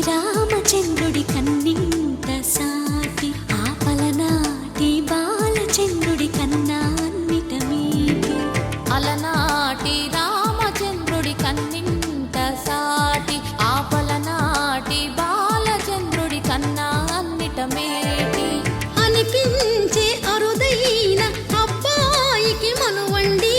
రామచంద్రుడి కన్నింత సాటి ఆపలనాటి బాలచంద్రుడి కన్నా అన్నిట మీటి అలనాటి రామచంద్రుడి కన్నింత సాటి ఆపలనాటి బాలచంద్రుడి కన్నా అన్నిట మేటి అనిపించే అరుదైన అబ్బాయికి మనువండి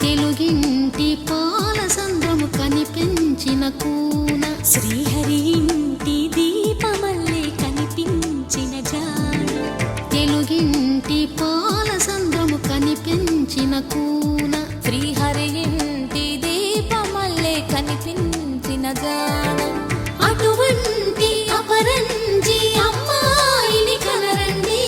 తెలుగింటి పాల సంద్రము కనిపించిన కూన శ్రీహరి ఇంటి దీపమల్లే కనిపించిన జాడ తెలుగింటి పాల సంద్రము కనిపించిన కూన శ్రీహరి ఇంటి దీపమల్లే కనిపించిన జాడ అటువంటి అపరంజి అమ్మాయిని కనరండి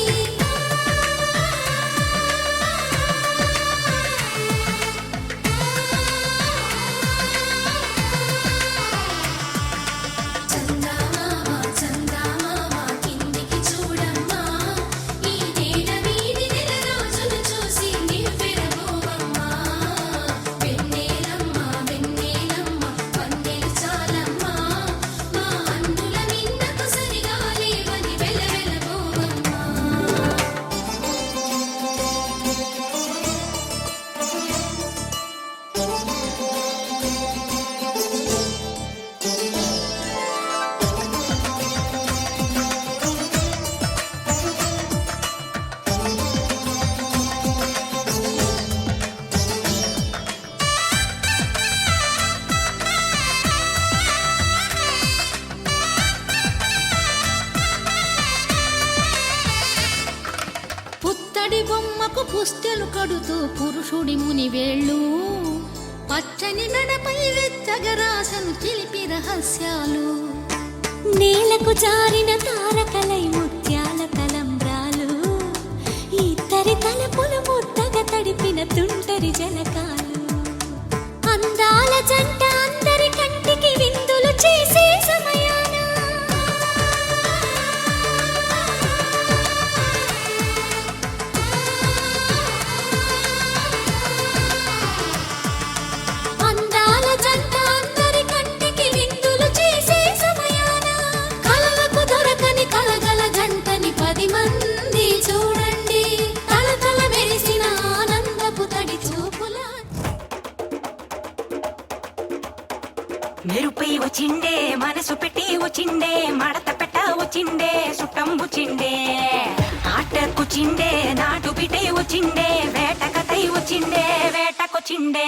బొమ్మకు పుస్తెలు కడుతూ పురుషుడి ముని వేళ్ళు పచ్చని మెడపై వెచ్చగరాసను చిలిపి రహస్యాలు నేలకు జారిన తారకలై ముత్యాల తలంబ్రాలు ఇద్దరి తలపులు ముద్దగా తడిపిన తుంటరి జలకాలు అందాల జంట అందరి కంటికి విందులు చేసే సమయాన మెరుపై వచ్చిండే మనసు పెట్టి వచ్చిండే మడత పెట్ట వచ్చిండే సుట్టం వచ్చిండే ఆటకుచిండే నాటు బిడ్డే వచ్చిండే వేటకతై వచ్చిండే వేటకొచ్చిండే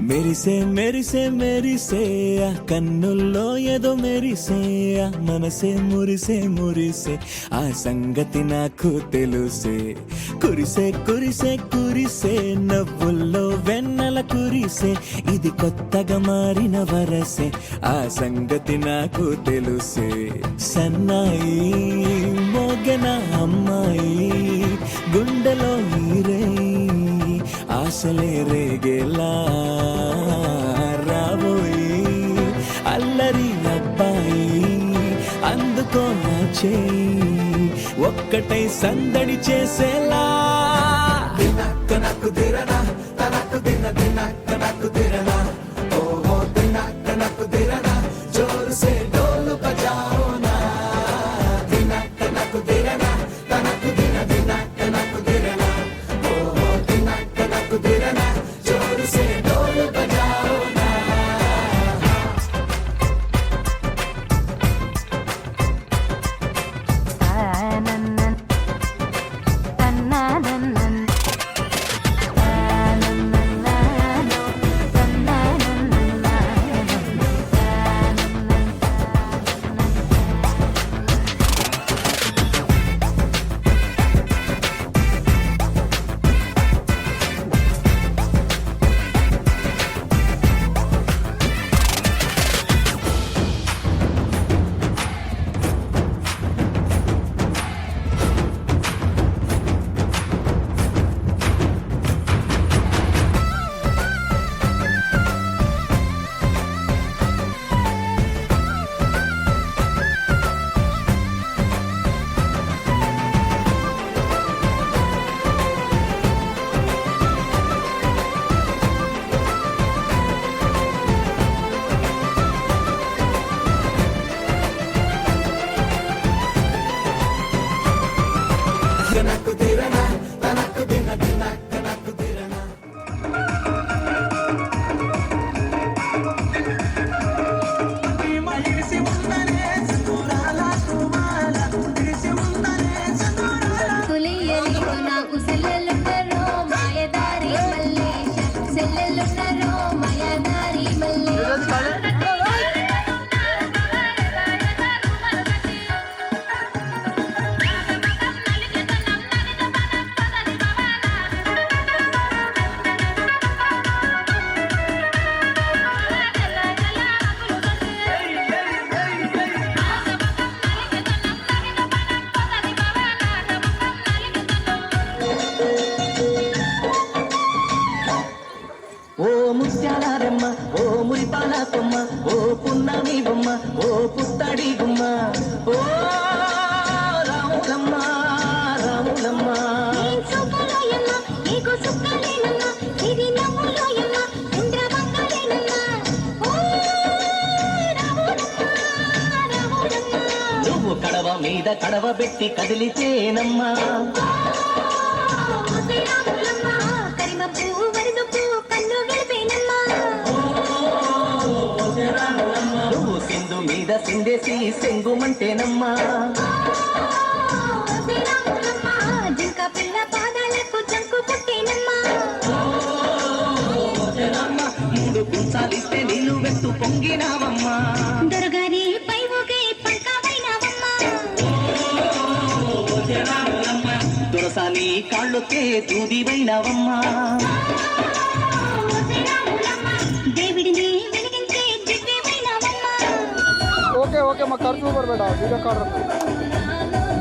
మెరిసే మెరిసే మెరిసే కన్నుల్లో ఏదో మెరిసే మనసే మురిసే మురిసే ఆ సంగతి నాకు తెలుసే కురిసే కురిసే కురిసే నవ్వుల్లో వెన్నెల కురిసే ఇది కొత్తగా మారిన వరసే ఆ సంగతి నాకు తెలుసే సన్నాయి మోగన అమ్మాయి గుండెలో నీరే ఆశలే రేగేలా రాబోయి అల్లరి అబ్బాయి అందుకో నా చేయి ఒక్కటి ఒకటై సందడి చేసేలా దినక్క నక్కు దిరనా తనక్కు దిన దినక్క నక్కు దిరనా ఓహో దినక్క నక్కు దిరనా జోరు సే డోలు బజాओ నా దినక్క నక్కు దిరనా తనక్కు దిన దినక్క నక్కు దిరనా ఓహో దినక్క నక్కు దిరనా జోరు సే డోలు బజాओ నా తనక్కు దిరనా తనక్కు దిన దినక్క నక్కు దిరనా కులియలికొన కుసలెలున్నరో మాయదారి మల్లేశ సెల్లెలున్నరో మాయదారి మల్లేశ ఓ ముత్యాలారమ్మ ఓ మురిపాల కొమ్మ ఓ పున్నమి బొమ్మ ఓ పుత్తడి గుమ్మ ఓ రాములమ్మ రాములమ్మ సుఖలోయమ్మ నీకు సుఖలేనమ్మ ఇది నవ్వులోయమ్మ చంద్రవంకలేనమ్మ ఓ రాములమ్మ రాములమ్మ నువ్వు కడవ మీద కడవ పెట్టి కదిలితేనమ్మా రాములమ్మ కరిమప్పు వరదప్పు కన్ను గెలిపేనమ్మ నువ్వు సింధు మీద సిందేసి సెంగుమంటేనమ్మా రాములమ్మ జింక పిల్ల పాదాలకు జంకు పుట్టేనమ్మ మూడు కుంచాలిస్తే నీళ్ళు వెత్తు పొంగినావమ్మా దొరగారి పై ఊగే పంకమైనవమ్మ దురసాని కాళ్ళొత్తే దూదివైనవమ్మా దేవుడిని వెలిగించే దివ్యమైనవమ్మ ओके ओके मैं कर दूँ बेटा वीडियो कर रहा हूँ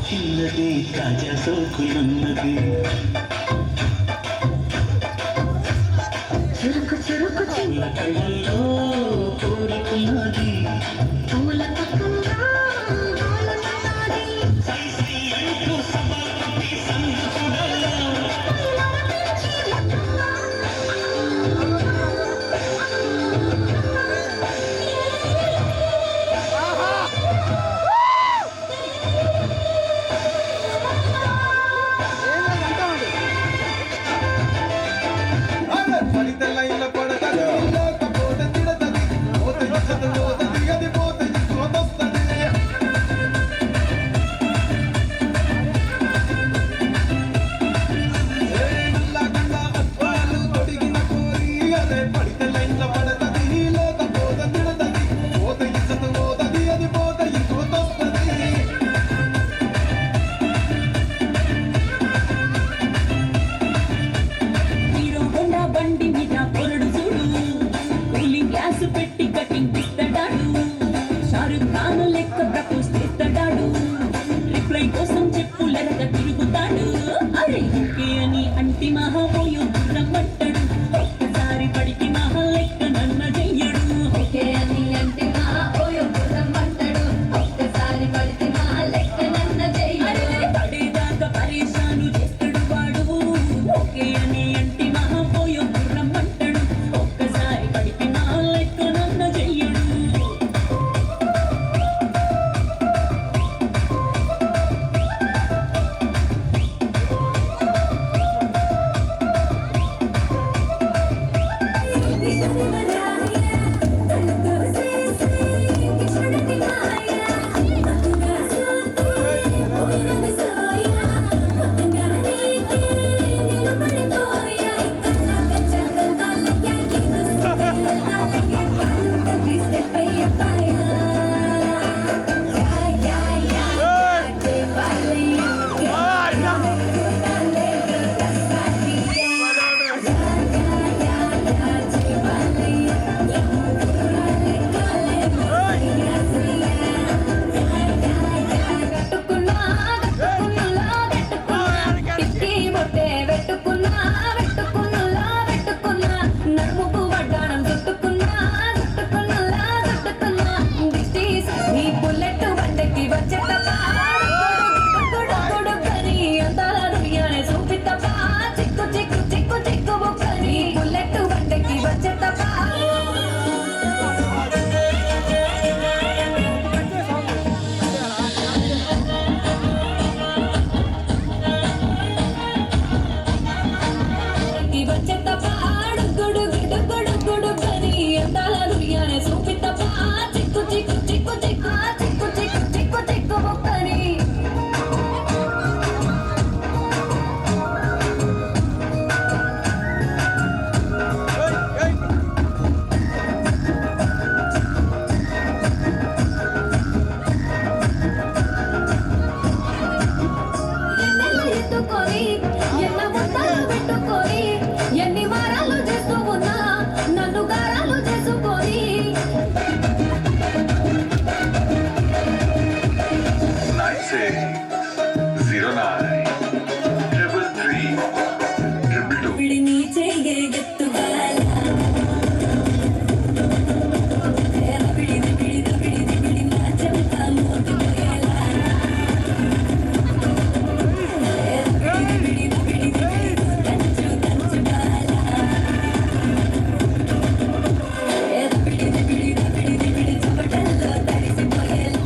చిన్నది తాజా సోకులున్నది చురుకు చురుకు పూల కళ్ళల్లో కోరుకున్నది పూల పక్కన ఆలనాడి ఓకే అని అంటి మహాపోయో రమ్మంటాడు ఒక్కసారి పడికి మహా లెక్క నన్న చెయ్యడు ఓకే అని అంటే మా ఓయో రమ్మంటాడు ఒక్కసారి పడితే మా లెక్క నన్న చెయ్యడు పడేదాకా పరేషాను చేస్తాడు వాడు ఓకే అని అంటి మహాపోయో రమ్మంటాడు ఒక్కసారి పడికి మహా లెక్క నన్న చెయ్యడు ఎన్ని వారాలు చేస్తూ ఉన్నా నన్ను గారాలు చేసుకొని 96093332. పిడిని చెయ్యే గెత్తుగాల పిడి నా చెంత మోతుపోయేలా కంచు కంచు బాల పిడి చపటల్లో తడిసిపోయేలా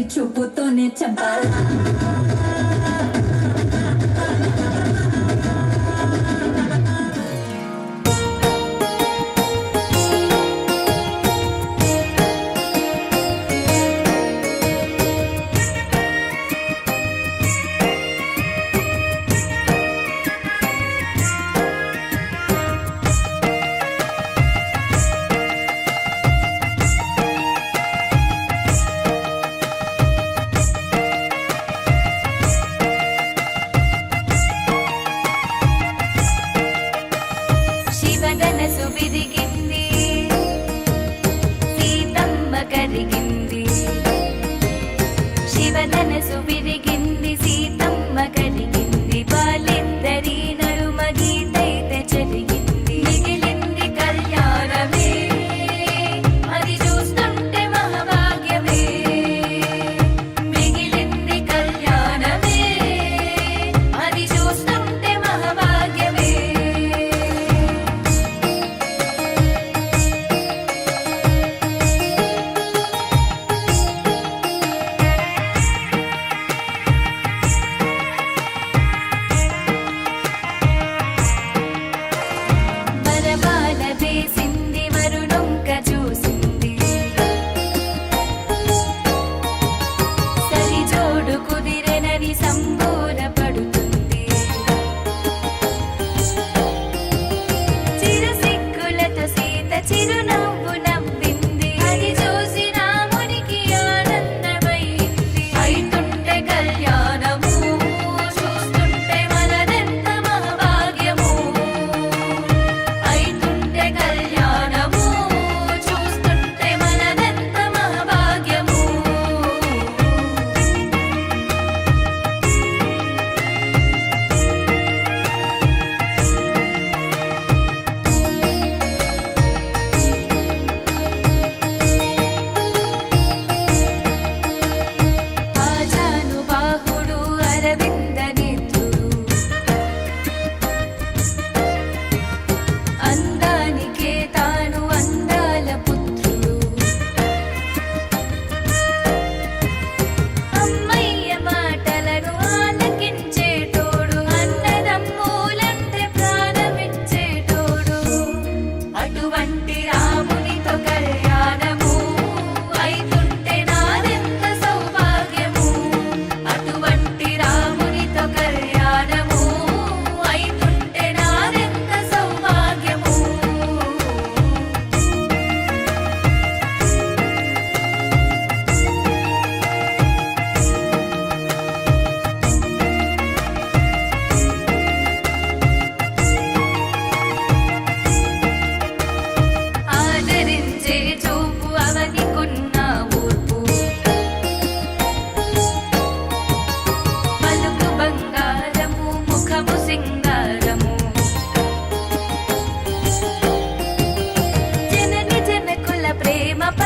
చూపుతోనే చంపాలా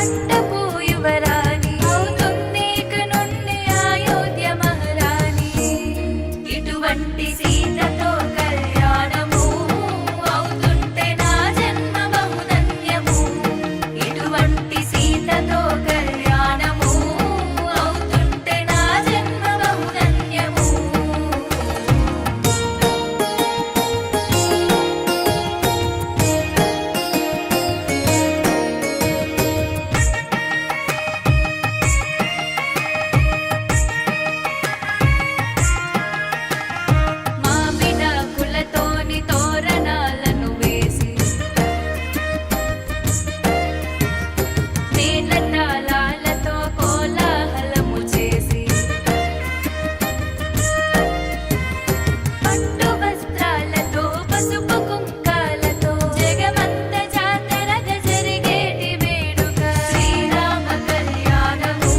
పట్టపు యువరాణి అవుతుంది ఇక నుండి అయోధ్య మహారాణి. ఇటువంటి సీతతో కళ్యాణము అవుతుంటే నా జన్మ బహుధన్యము. ఇటువంటి సీతతో కళ్యాణము అవుతుంటే నా జన్మ బహుధన్యము. మామిడాకులతోని తోరణాలను వేసి మేళ తాళాలతో కోలాహలము చేసి పట్టు వస్త్రాలతో పసుపు కుంకాలతో జగమంత జాతరగా జరిగేటి వేడుక. శ్రీరామ కళ్యాణము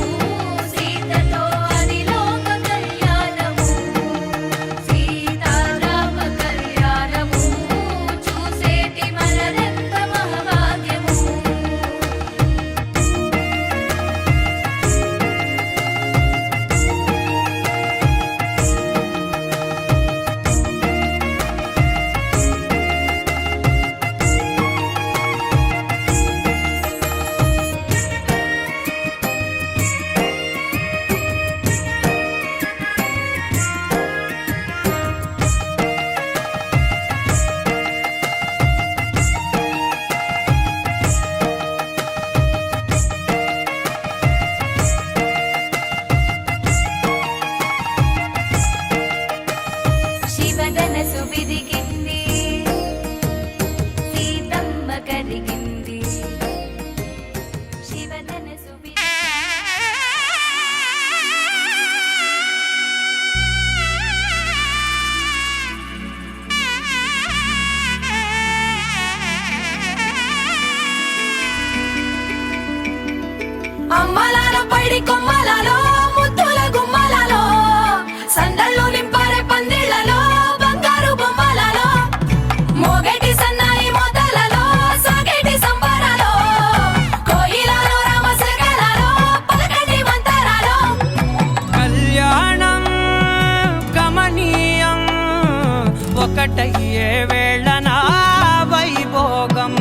సీతతో అనిలోక కళ్యాణము. సీతారామ కళ్యాణము చూసేటి మనదెంత మహాభాగ్యము. శివధనసు విరిగింది సీతమ్మ కరిగింది. శివధనసు అమ్మలాలో పైడి కొమ్మలలో ముద్దుల గుమ్మలలో సందళ్ళు నింపారే పందిళ్లలో బంగారు బొమ్మలలో మోగేటి సన్నాయి మోతలలో సాగేటి సంబరాలో కోయిలలో రామశకలలో పలకటి మంతరాలో. కళ్యాణం గమనీయం ఒకటయ్యే వేళ నా వైభోగం.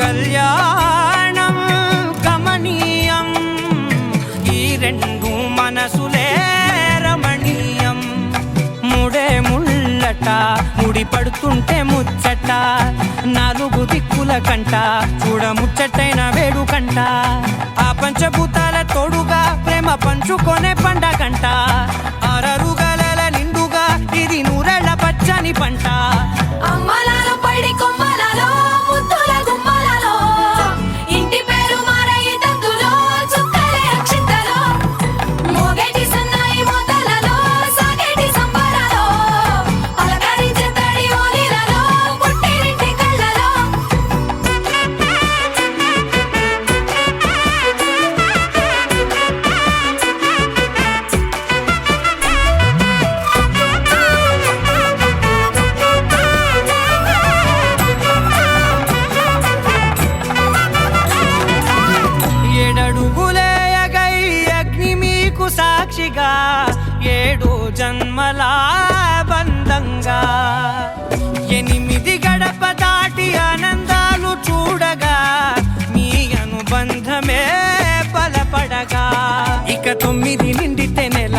కళ్యాణం గమనీయం ఈ రెండు మనసులే రమణీయం. ముడే ముళ్ళట ముడి పడుతుంటే ముచ్చట నాలుగు దిక్కుల కంట చూడ ముచ్చటైన వేడుకంట. ఆ పంచభూతాల తోడుగా ప్రేమ పంచుకొనే పండగంట. అరరుగల నిండుగా ఇది నూరెళ్ళ పచ్చని పంట. అమ్మలాలో పైడి కొమ్మలలో ముద్దుల గుమ్మలలో ఇంటి పేరు మారయి తందులో చుక్కలే అక్షింతలో మోగేటి సన్నాయి మోతలలో సాగేటి సంబరాలో పలకరించే తడి ఓలిలలో పుట్టినింటి కళ్ళలో. ఏడడుగులేయగై అగ్ని మీకు సాక్షిగా ఏడు జన్మల బంధంగా 8 గడప దాటి ఆనందాలు చూడగా మీ అనుబంధమే బలపడగా. ఇక 9 నిండితే నెల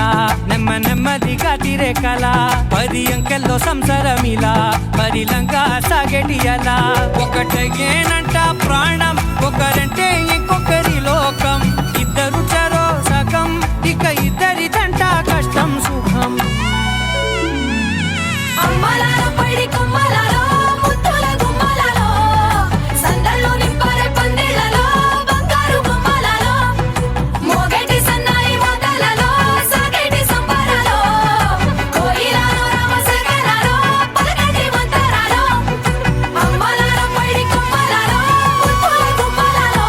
నెమ్మదిగా తిరే కల 10 అంకెల్లో సంసారమిలా పరిలంగా సాగేటి అలా. ఒకటేనంట ప్రాణం ఒకరంటే ఇంకొకరి లోకం. ఇద్దరు చరో సగం ఇక ఇద్దరిదంట కష్టం సుఖం. అమ్మలాలో పైడి కొమ్మలలో ముద్దుల గుమ్మలలో సందళ్ళు నింపారే పందిళ్లలో బంగారు బొమ్మలలో మోగేటి సన్నాయి మోతలలో సాగేటి సంబరాలో కోయిలలో రామశకలలో పలకటి మంతరాలో. అమ్మలాలో పైడి కొమ్మలలో ముద్దుల గుమ్మలలో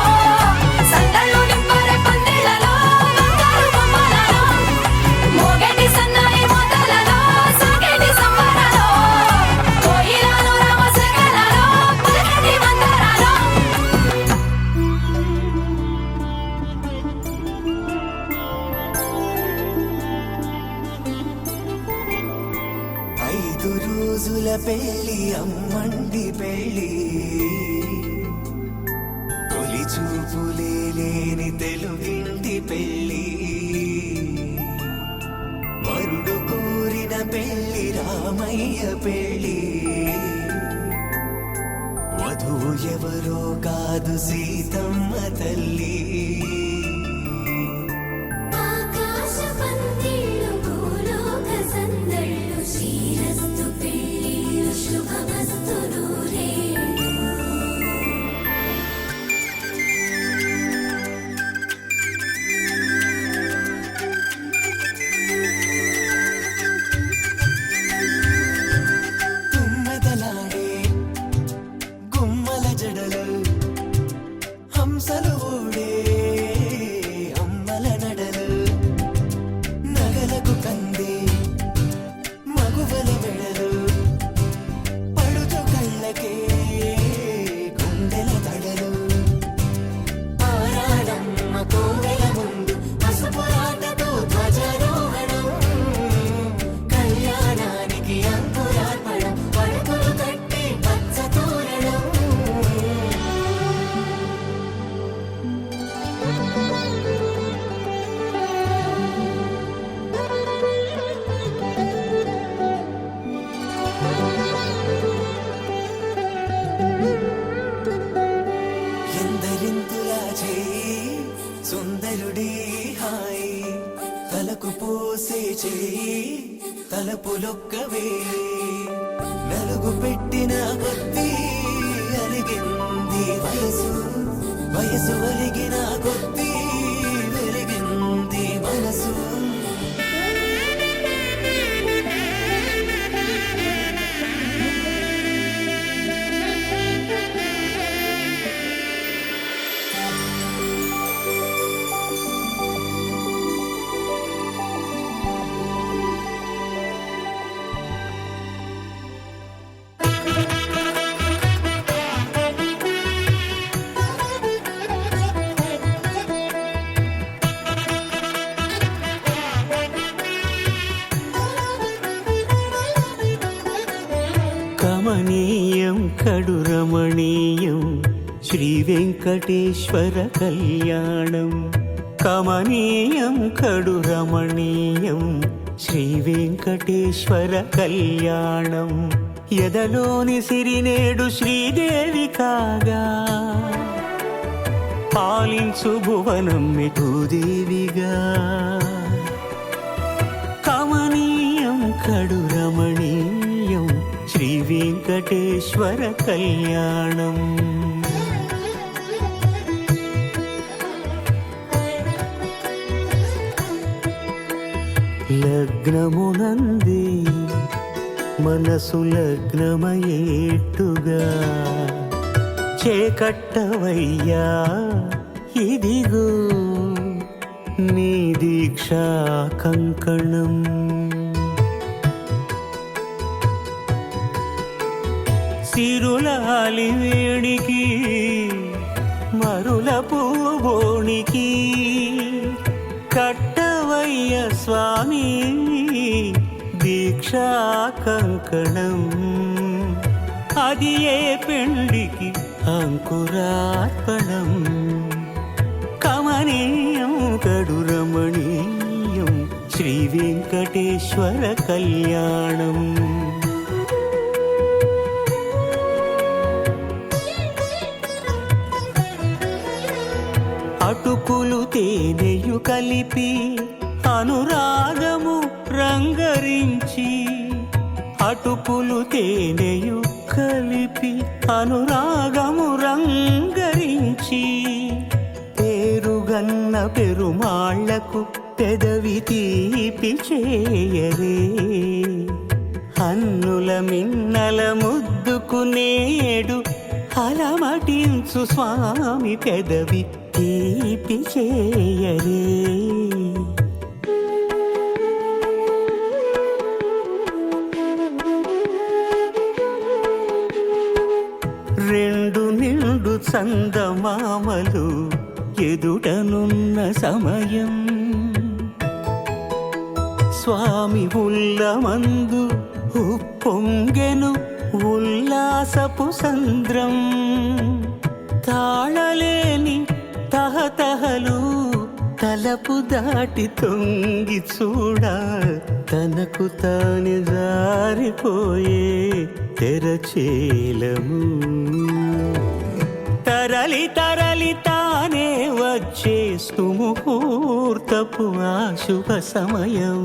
పెళ్ళి అమ్మండి పెళ్ళి తొలి చూపులే లేని తెలుగింటి పెళ్ళి వరుడు కోరిన పెళ్ళి రామయ్య పెళ్ళి వధువు ఎవరో కాదు సీతమ్మ తల్లి ఆకాశ పందిళ్ళు భూలోక సందళ్ళు శ్రీరస్తు పెళ్ళిళ్ళు శుభమస్తు నూరేళ్ళు తుమ్మెదలాడే గుమ్మల జడలు హంసలు ఊడే అమ్మల నడలు నగలకు కంది మగువల మెడలు పడుచు కళ్ళకే గుండెల తడలు ఆరాడమ్మ కోవెల ముందు పసుపు రాతతో ధ్వజారోహణం కళ్యాణానికి అంకురార్పణం పడుకులు కట్టి పచ్చ తోరణం ఎందరింతులా చేయి సుందరుడి హాయి తలకు పోసే చేయి తలపులొక్కవే నలుగు పెట్టిన కొద్దీ అలిగింది వయసు వయసు ఒలిగిన కొద్దీ వెలిగింది మనసు కమనీయం కడు రమణీయం శ్రీ వెంకటేశ్వర కళ్యాణం కమనీయం కడు రమణీయం శ్రీ వెంకటేశ్వర కళ్యాణం ఎదలోని సిరినేడు శ్రీదేవి కాగా పాలించు భువనం మెఠూదేవిగా కమనీయం కడు రమణీయం శ్రీ వెంకటేశ్వర కళ్యాణం లగ్నమునంది మనసు లగ్నమయేట్టుగా చేకట్టవయ్యా ఇదిగో నీ దీక్షా కంకణం సిరులాలి వేడికి మరుల పూబోనికి కట్టవయ్య స్వామి దీక్షా కంకణం అది ఏ పెండికి అంకురార్పణం కమనీయం కడు రమణీయం శ్రీ వెంకటేశ్వర కళ్యాణం అటుకులు తేనెయు కలిపి అనురాగము రంగరించి అటుకులు తేనెయు కలిపి అనురాగము రంగరించి పేరుగన్న పెరుమాళ్లకు పెదవి తీపి చేయరే అన్నుల మిన్నల ముద్దుకు నేడు అలమటించు స్వామి పెదవి తీపి చేయరే రెండు నిండు చందమామలు ఎదుటనున్న సమయం స్వామి ఉల్లమందు ఉప్ప పొంగెను ఉల్లాసపు సంద్రం. తాళలేని తహతహలు తలపు దాటి తొంగి చూడ, తనకు తాను జారిపోయే తెరచేలము. తరలి తరలి తానే వచ్చే సుముహూర్తపు ఆ శుభ సమయం.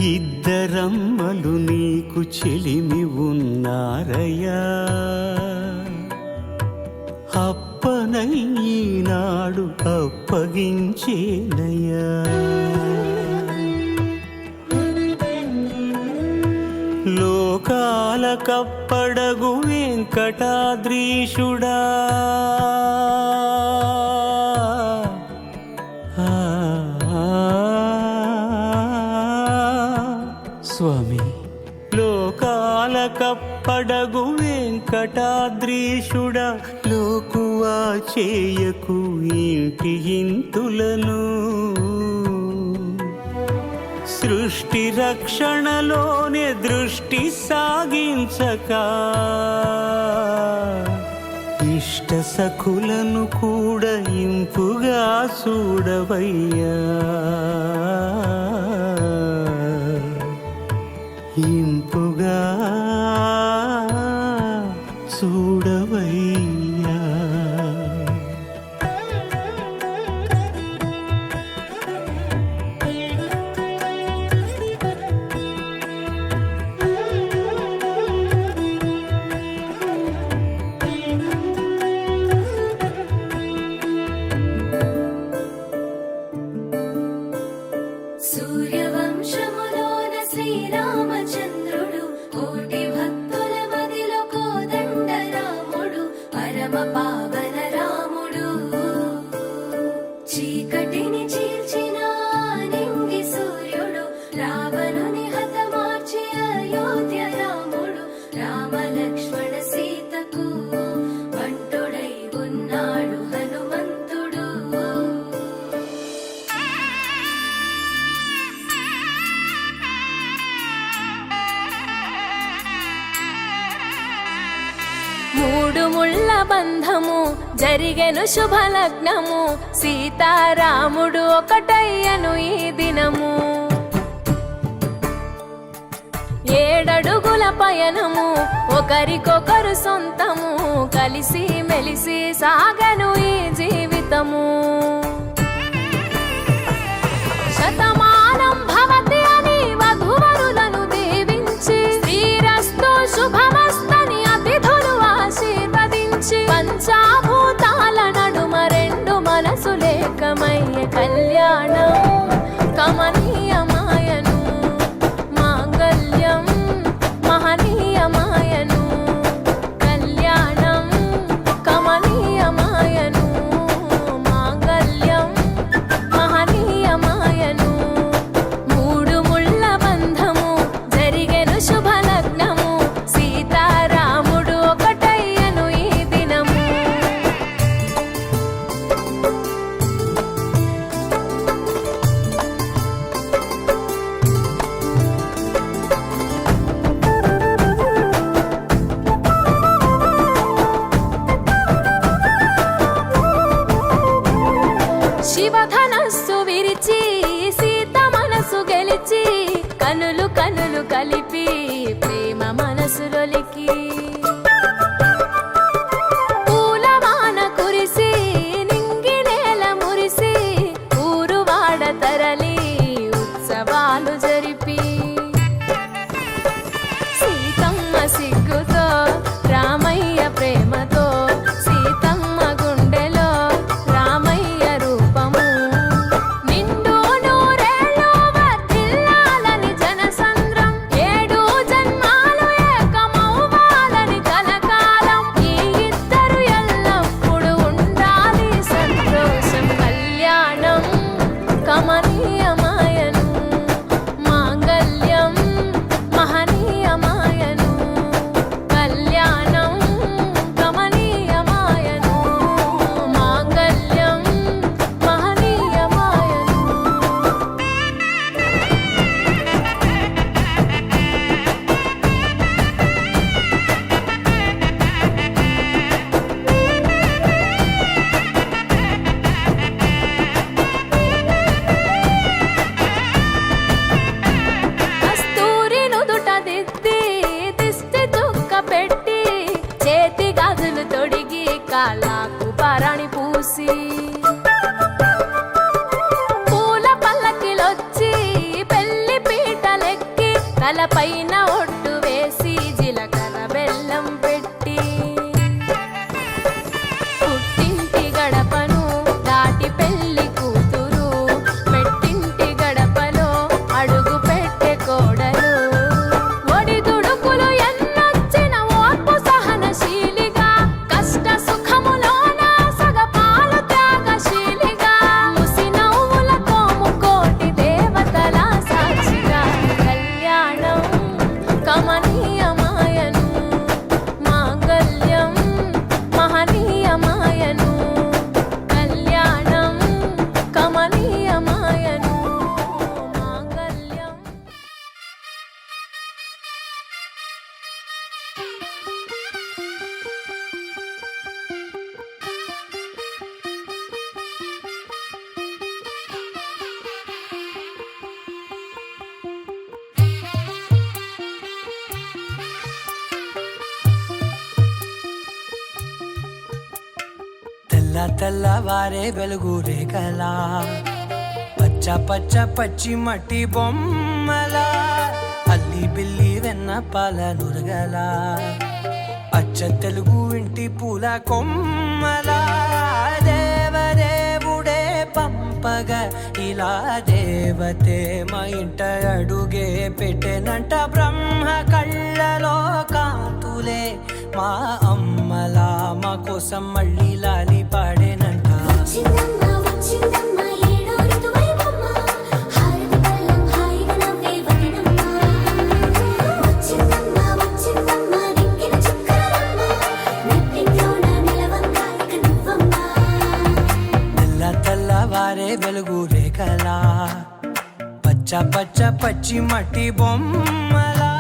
ఇద్దరమ్మలు నీకు చెలిమి ఉన్నారయ్యా, అప్పనయ్యనాడు అప్పగించేనయ్యా. లోకాల కప్పడగు వెంకటాద్రీషుడా, స్వామి. లోకాల కప్పడగు వెంకటాద్రీషుడా, లోకువా చేయకు ఇంటి ఇంతులను. సృష్టి రక్షణలోనే దృష్టి సాగించక, ఇష్ట సఖులను కూడా ఇంపుగా చూడవయ్యా, ఇంపుగా చూడవయ్యా. సూర్యవంశములోన శ్రీరామచంద్రుడు, కోటి భక్తుల మదిలో కోదండ రాముడు, పరమ పావన రాముడు. చీకటిని చీల్చిన నింగి సూర్యుడు, రావణుని హతమార్చి అయోధ్య రాముడు. రామ లక్ష్మణ సీతకు బంటుడై ఉన్నాడు హనుమంతుడు. మూడు ముళ్ళ బంధము జరిగెను శుభలగ్నము, సీతారాముడు ఒకటయ్యను ఈ దినము. 7 అడుగుల పయనము, ఒకరికొకరు సొంతము, కలిసి మెలిసి సాగను ఈ జీవితము. శతమానం భవతి అని వధువరులను దీవించి, శ్రీరస్తు శుభమస్తని అతిథులు ఆశీర్వదించి, పంచాభూతాల నడుమ 2 మనసులేకమయ్య కళ్యాణం కమనీయమాయను. మాంగళ్యం మహనీయమాయను, కళ్యాణం కమనీయమాయను. మాంగళ్యం మహనీయమాయను. 3 ముళ్ళ బంధము జరిగెను శుభలగ్నము, సీతారాముడు ఒకటయ్యను ఈ దినము. శివధనస్సు విరిచి సీత మనసు గెలిచి, కనులు కనులు కలిపి ప్రేమ మనసులొలికి, పూలవాన కురిసి నింగి నేల మురిసి, ఊరువాడ తరలి ఉత్సవాలు జరిపి, సీతమ్మ సిగ్గుతో రామయ్య ప్రేమతో, సీతమ్మ గుండెలో రామయ్య రూపము. నిండు నూరేళ్ళు వర్ధిల్లాలని జనసంద్రం, 7 జన్మాలు ఏకమవ్వాలని తలపైన ఒట్టు వేసి జీలకర్ర బెల్లం పెట్టి పుట్టింటి గడపను దాటి పెళ్లి కూతురు పెట్టింటి గడపలో అడుగు పెట్టే కోడలు ఒడిదుడుకులు ఎన్నొచ్చిన ఓర్పు సహనశీలిగా కష్ట సుఖములోన సగపాలు త్యాగశీలిగా ముసి నవ్వులతో ముకోటి దేవతల సాక్షిగా కళ్యాణం కమనీయమాయను మాంగళ్యం మహనీయమాయను కళ్యాణం కమనీయమాయను మాంగళ్యం తెల్ల తెల్లవారే వెలుగు రేఖలా పచ్చ పచ్చ పచ్చి మట్టి బొమ్మలా అల్లి బిల్లి వెన్న పాల నురగలా అచ్చ తెలుగు ఇంటి పూల కొమ్మలా దేవదేవుడే పంపగ ఇలా దేవతే మా ఇంట అడుగే పెట్టెనంట బ్రహ్మ కళ్ళలో కాంతులే మా అమ్మలా మా కోసం మళ్ళీ లాలి పాడేనంట వచ్చిందమ్మ వచ్చిందమ్మ ఏడో ఋతువైవమ్మ హారతి పళ్ళం హాయిగా నవ్వే వదనమ్మ వచ్చిందమ్మ వచ్చిందమ్మ నిక్కిన చుక్కలమ్మ నెట్టింట్లోన నిలవంగా ఇక నువ్వమ్మ తెల్ల తెల్లవారే వెలుగు రేఖలా పచ్చ పచ్చ పచ్చి మట్టి బొమ్మలా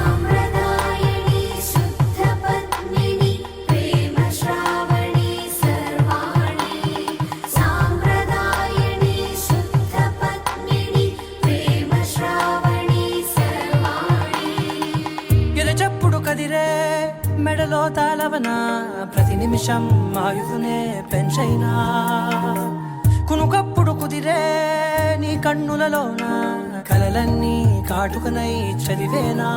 సాంప్రదాయని శుద్ధ పద్మిని ప్రేమ శ్రావణి సర్వాణి సాంప్రదాయని శుద్ధ పద్మిని ప్రేమ శ్రావణి సర్వాణి ఎరచప్పుడు కదిరే మెడలో తాళవన ప్రతి నిమిషం ఆయుధునే పెంచైనా కునుకప్పుడు కుదిరే నీ కన్నులలోన కలలన్నీ కాటుకనై చదివేనా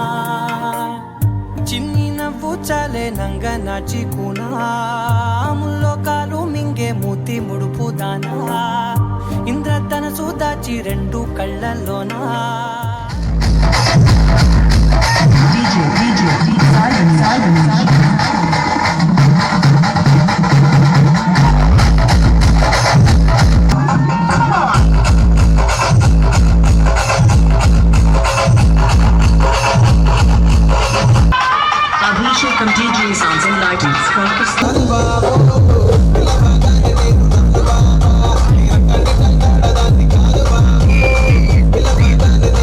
చిన్ని నవ్వు చాలే నంగ నాచి కూనాముల్లో కాలు మింగే మూతి ముడుపు దానా ఇంద్రధనసు దాచి రెండు కళ్ళల్లోనా Abhishekam DJ Sounds and Lightings. Focus. పిల్ల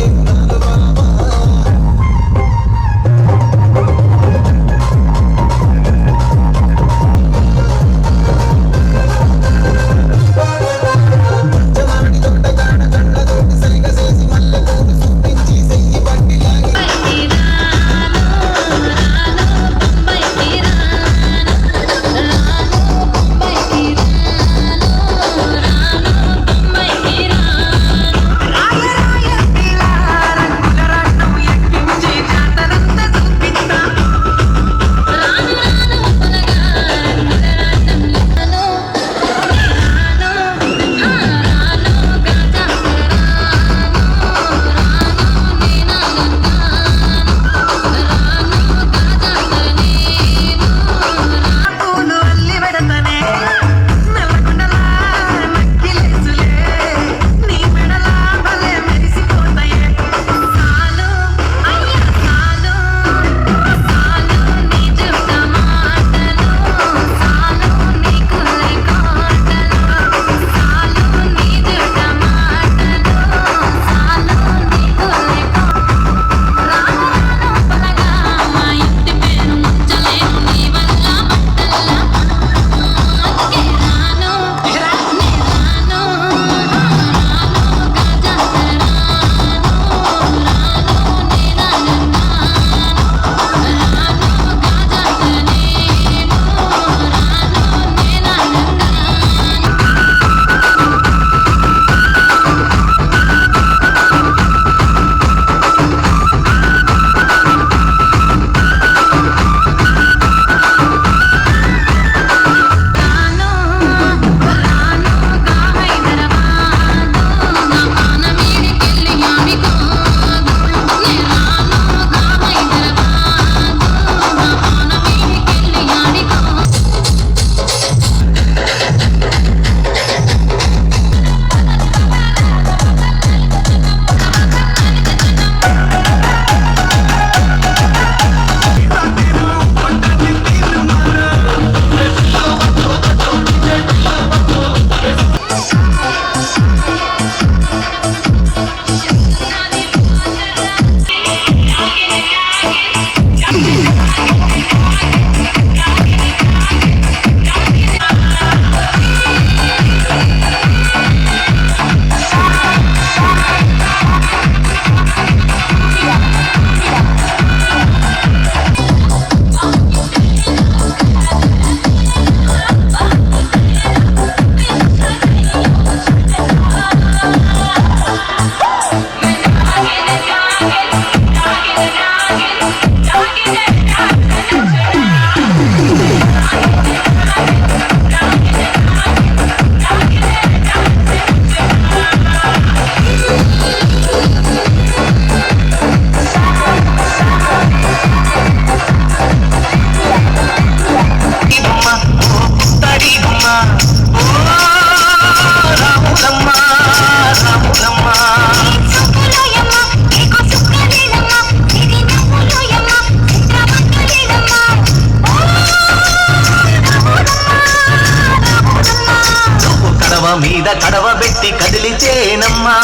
మీద కడవబెట్టి కదిలితేనమ్మా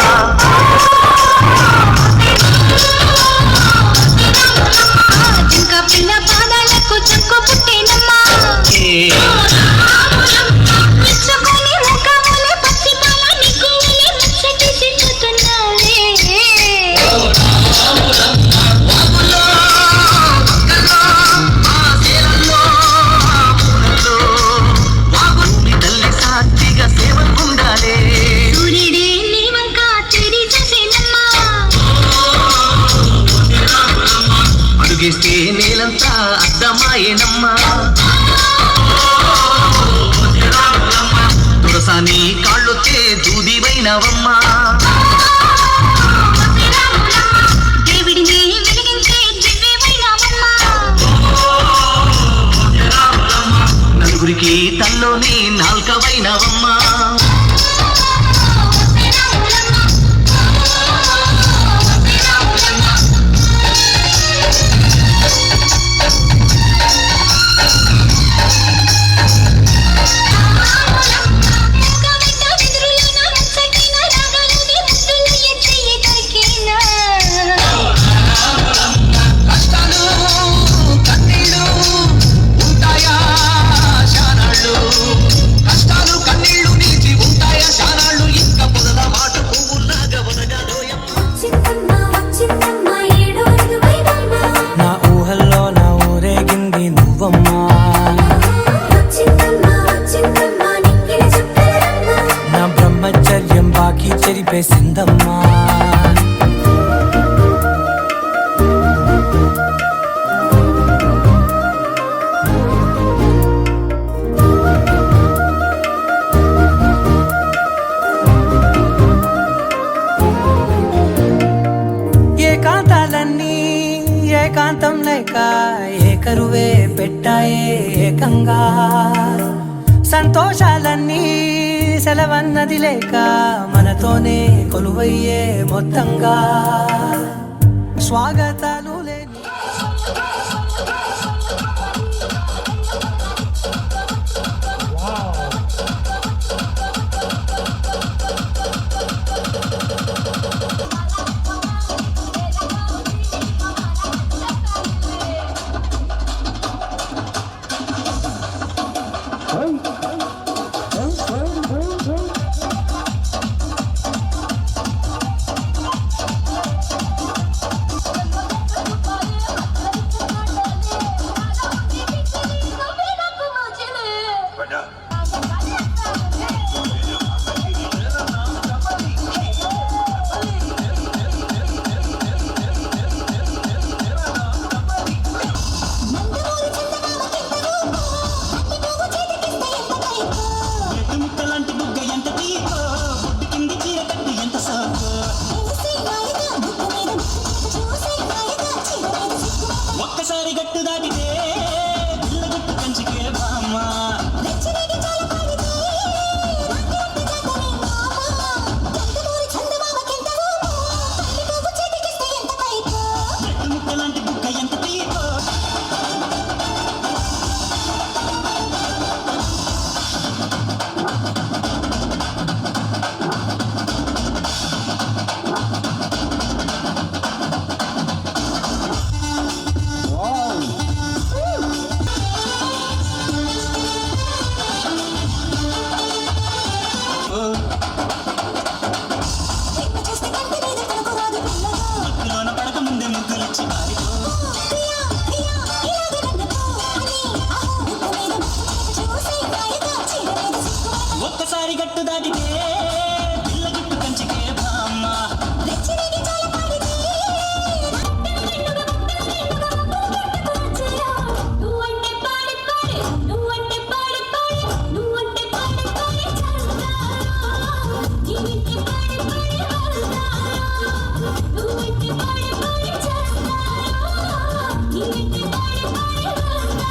జింక పిల్ల పాదాలకు చంకు పుట్టేనమ్మా మెచ్చుకొని ముఖములే పచ్చి పాల నిగ్గులే ముచ్చటి సిగ్గుతున్నావే సూర్యుడే నీ వంక తిరిగి చూసేనమ్మా అడుగేస్తే నేలంతా అద్దమాయేనమ్మా తులసాని కాళ్ళొచ్చే దూదివైనవమ్మా దేవుడిని వెలిగించే దివ్యమైనవమ్మా నలుగురికి తల్లోని నాల్కవైనవమ్మా చిన్నమ్మ వచ్చిందమ్మ ఏడో ఋతువైవమ్మ నా ఊహల్లో నా ఊరేగింది నువ్వమ్మా వచ్చిందమ్మ వచ్చిందమ్మ నిక్కిన చుక్కలమ్మ నా బ్రహ్మచర్యం బాకీ చెరిపేసిందమ్మా ఏకాంతాలన్నీ ఏకాంతం లేక ఏకరువే పెట్టాయే ఏకంగా సంతోషాలన్నీ సెలవన్నది లేక మనతోనే కొలువయ్యే మొత్తంగా స్వాగతాలు లేని ఒక్కసారి గట్టు దాటితే పిల్లగట్టు కంచికే బామ్మ ముక్కలాంటి బుక్క ఎంత తీయకో మత్తులోన పడక ముందే ముగ్గులిచ్చి పారిపో ఒక్కసారి గట్టు దాటితే పిల్లగట్టు కంచికే బామ్మ నువ్వంటే పాడి పాడి నువ్వంటే పాడి పాడి నువ్వంటే పాడి పాడి చల్లా జీవితే పాడి పాడి హల్లా నువ్వంటే పాడి పాడి చల్లా జీవితే పాడి పాడి హల్లా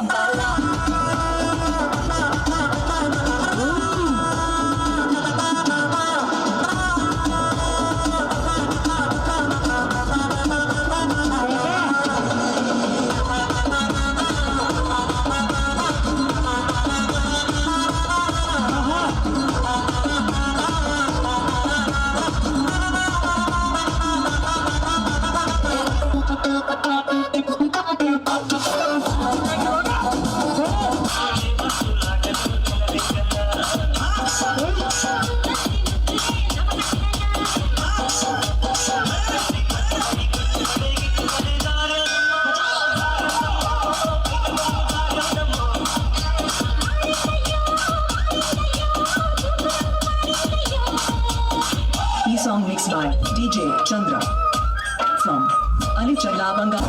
చంపాలా Song mixed by DJ Chandra from Ali Chailabanga.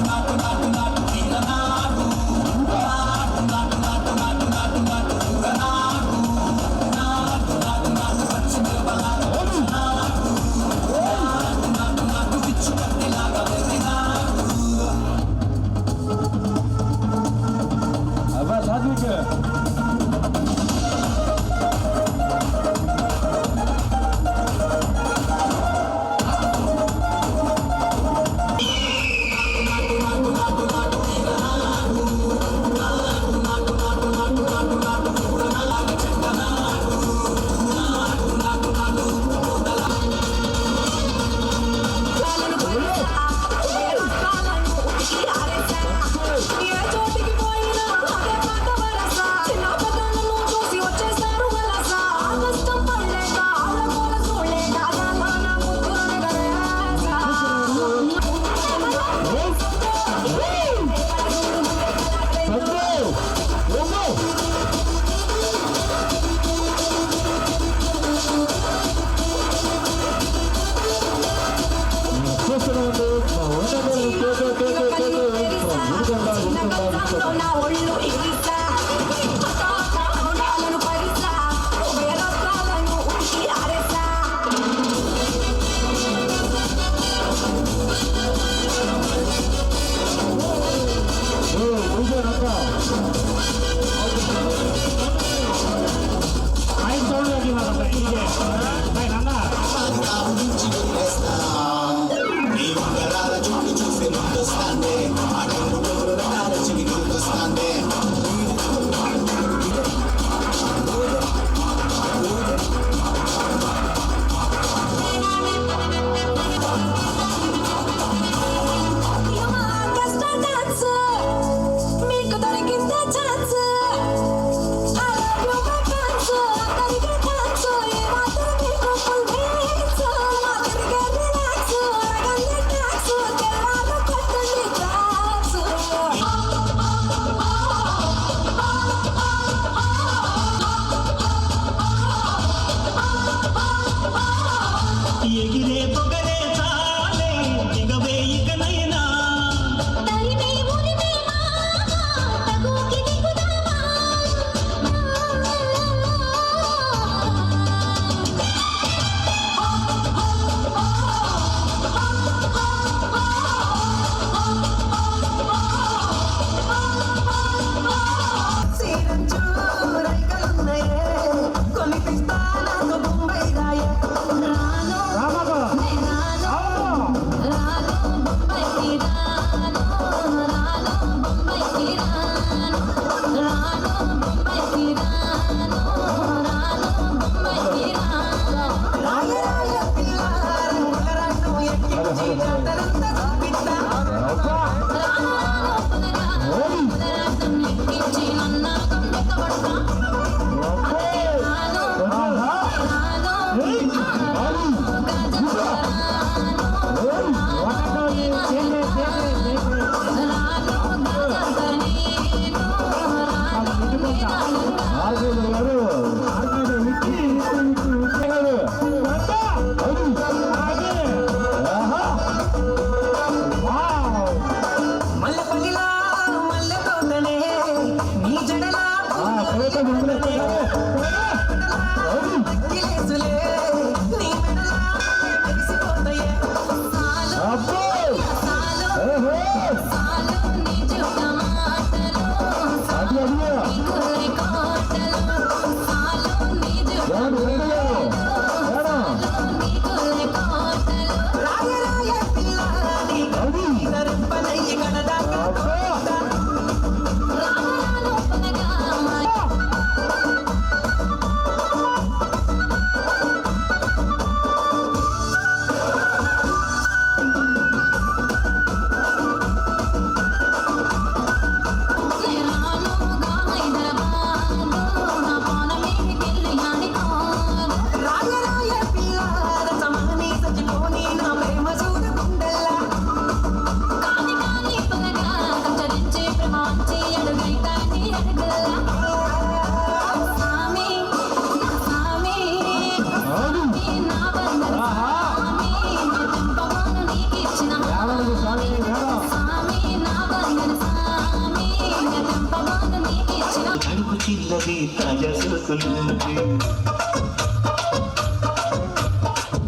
కడుపు చిన్నది తాజా సోకులున్నది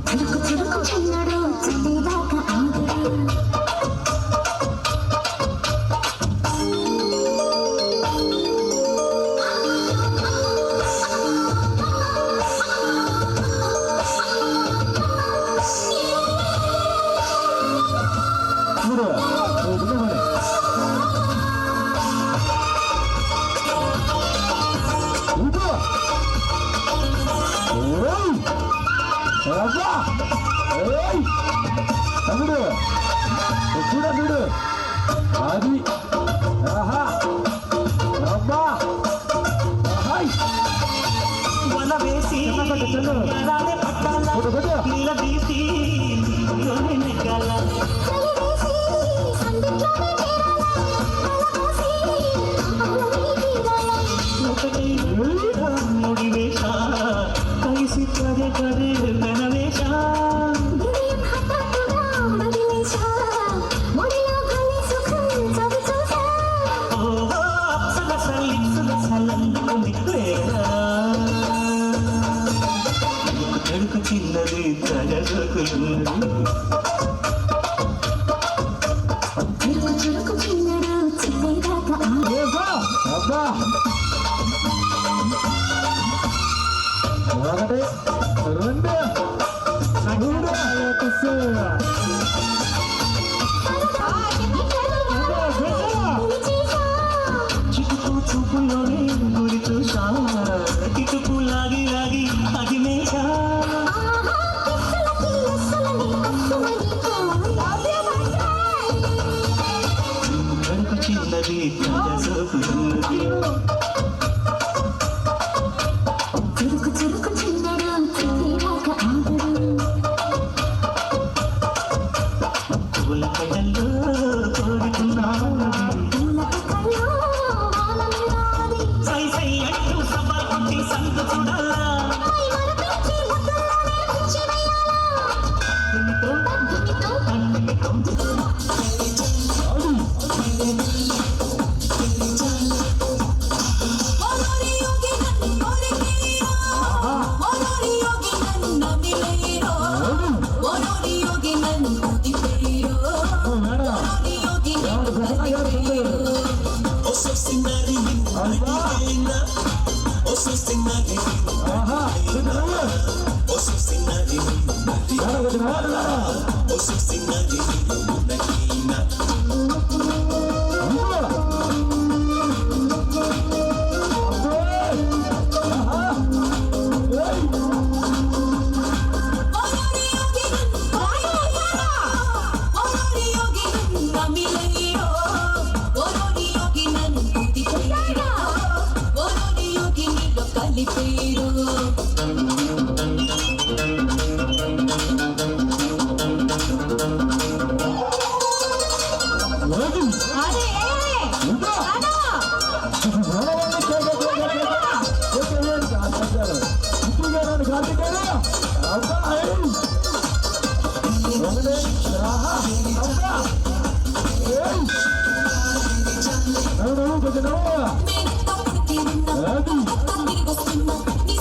చురుకు చురుకు చిన్నడు చిన్నదాకా ఆగుడు చూడు అది ఆహా అబ్బా వల వేసి రాదే పట్టాల నీల తీసి నెగ్గాల ఒకటి ముడి వేష కలిసి పదే పదే వెనవేష కడుపు చిన్నది తాజా సోకులున్నది చురుకు చిన్నడు చిన్నదాకా అబ్బా ఒకటి రెండు చిటుకు చూపులోనే గురి చూసా కిటుకు లాగి లాగి అగిమేశా కడుపు చిన్నది తాజా సోకులున్నది చురుకు చురుకు చిన్నడు చిన్నదాకా ఆగుడు పూల కడల్లో కోరుకున్నాను సై సై అంటూ సభ కొట్టి సందు చూడాలా తిరిగొస్తున్నా నీ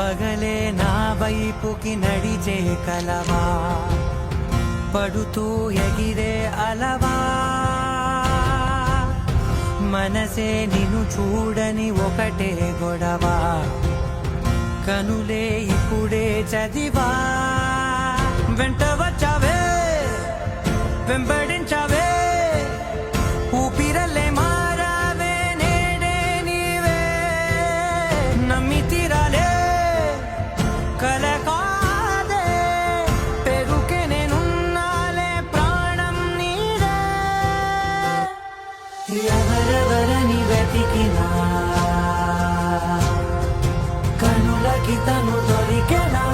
పగలే నా వైపుకి నడిచే కలవా పడుతూ ఎగిరే అలవా మనసే నిన్ను చూడని ఒకటే గొడవ కనులే ఇప్పుడే చదివా వెంట వచ్చావే వెంబడించావే ఊపిరల్లే మారావే నేడే నీవే నమ్మి తీరాలే కల కాదే పెరుకే నేనున్నాలే ప్రాణం నీడే ఎవరెవరని వెతికినా కనులకి తను దొరికెనా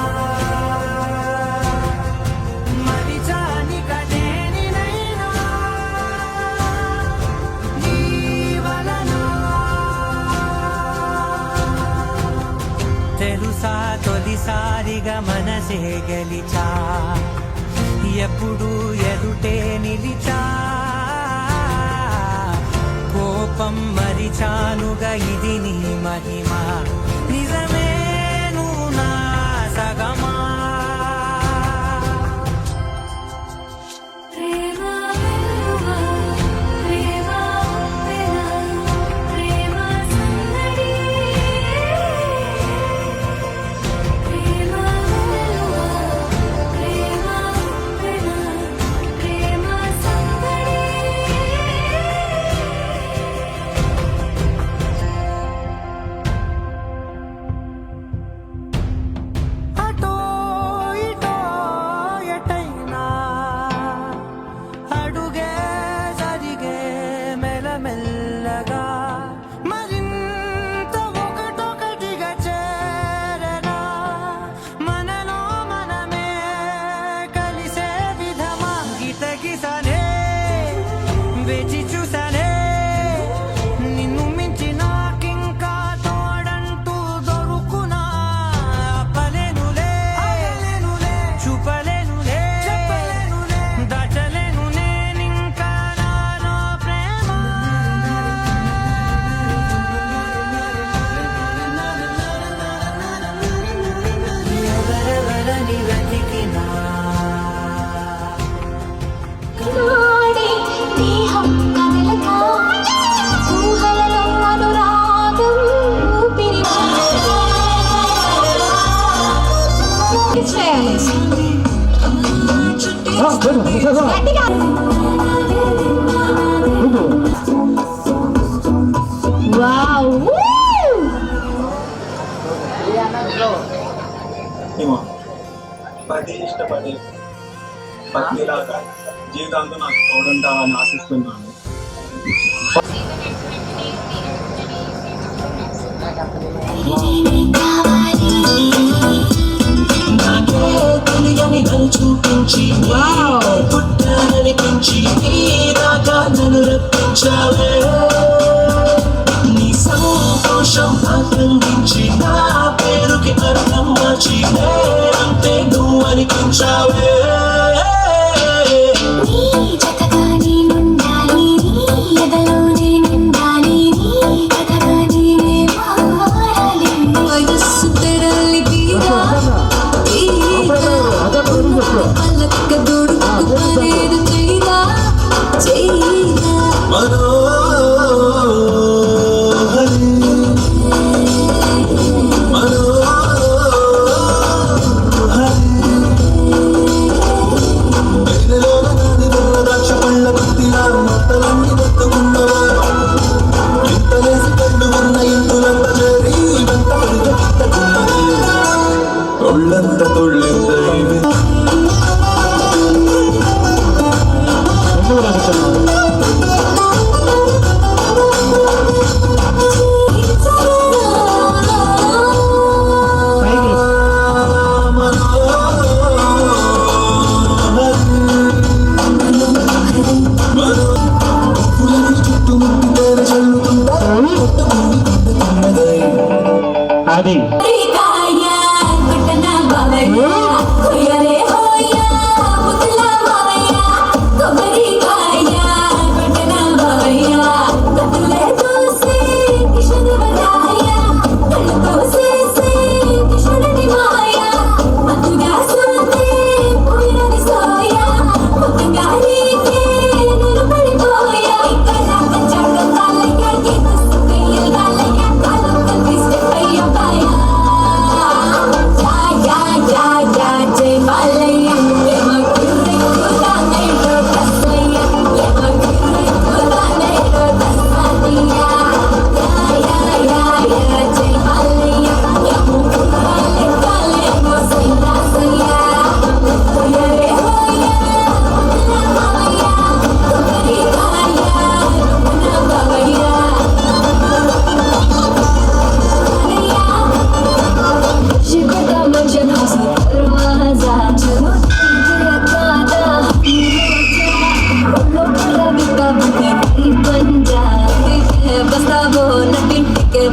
మరిచాని కటేనినైనా నీ వలన తెలుసా తొలిసారిగా మనసే గెలిచా ఎప్పుడు ఎదుటే నిలిచా కోపం మరిచానుగా ఇది నీ మహిమ నిజమే నువ్వు నా సగమా ప్రేమ వెలువ ప్రేమ వెల ప్రేమ సందడి ప్రేమ వెలువ ప్రేమ వెల ప్రేమ సందడి అటో ఇటో ఎటైనా అడుగే జరిగే మెల్లమెల్లగా మరింత ఒకటొకటిగా చేరనా మనలో మనమే కలిసే విధమా గితగిసనే వేచి చూసానే నిన్ను మించి నాకింకా తోడంటూ దొరుకునా ఆపలేనులే చూపలేనులే దాచలేను నేనింకా నాలో ప్రేమ ఎవరెవరని వెతికినా నాడే దేహం కదలగా ఊహలలో అనురాగం ఊపిరి ఏమో పది ఇష్టపడి పత్నిలాగా జీవితాంతం నాకు తోడుంటావని ఆశిస్తున్నాను. తెలియని నన్ను చూపించి పుట్టాననిపించి నీ దాకా నన్ను రప్పించావే నీ సంతోషం ఆనందించి నా పేరుకి అర్థం మార్చి అంతే నువ్వు అనిపించావే నీ జతగా నేనుండాలి నీ ఎదలోనే నిండాలి నీ కథగా నేనే మారాలి వయస్సు తెరలి తీరా పల్లక్క దొడుకు పనేరు చేయరా చేయరా మనోహరి మనోహరి వెన్నెలోన నాది ద్రాక్ష పళ్ళ గుత్తిలా మొట్టలన్నీ మొత్తుకున్నవా ఇంతలేసి కళ్ళు ఉన్న ఇంతులంత చేరి వెంట పరిగెత్తుకున్నది ఒళ్ళంత తొళ్ళింది అది Thank you.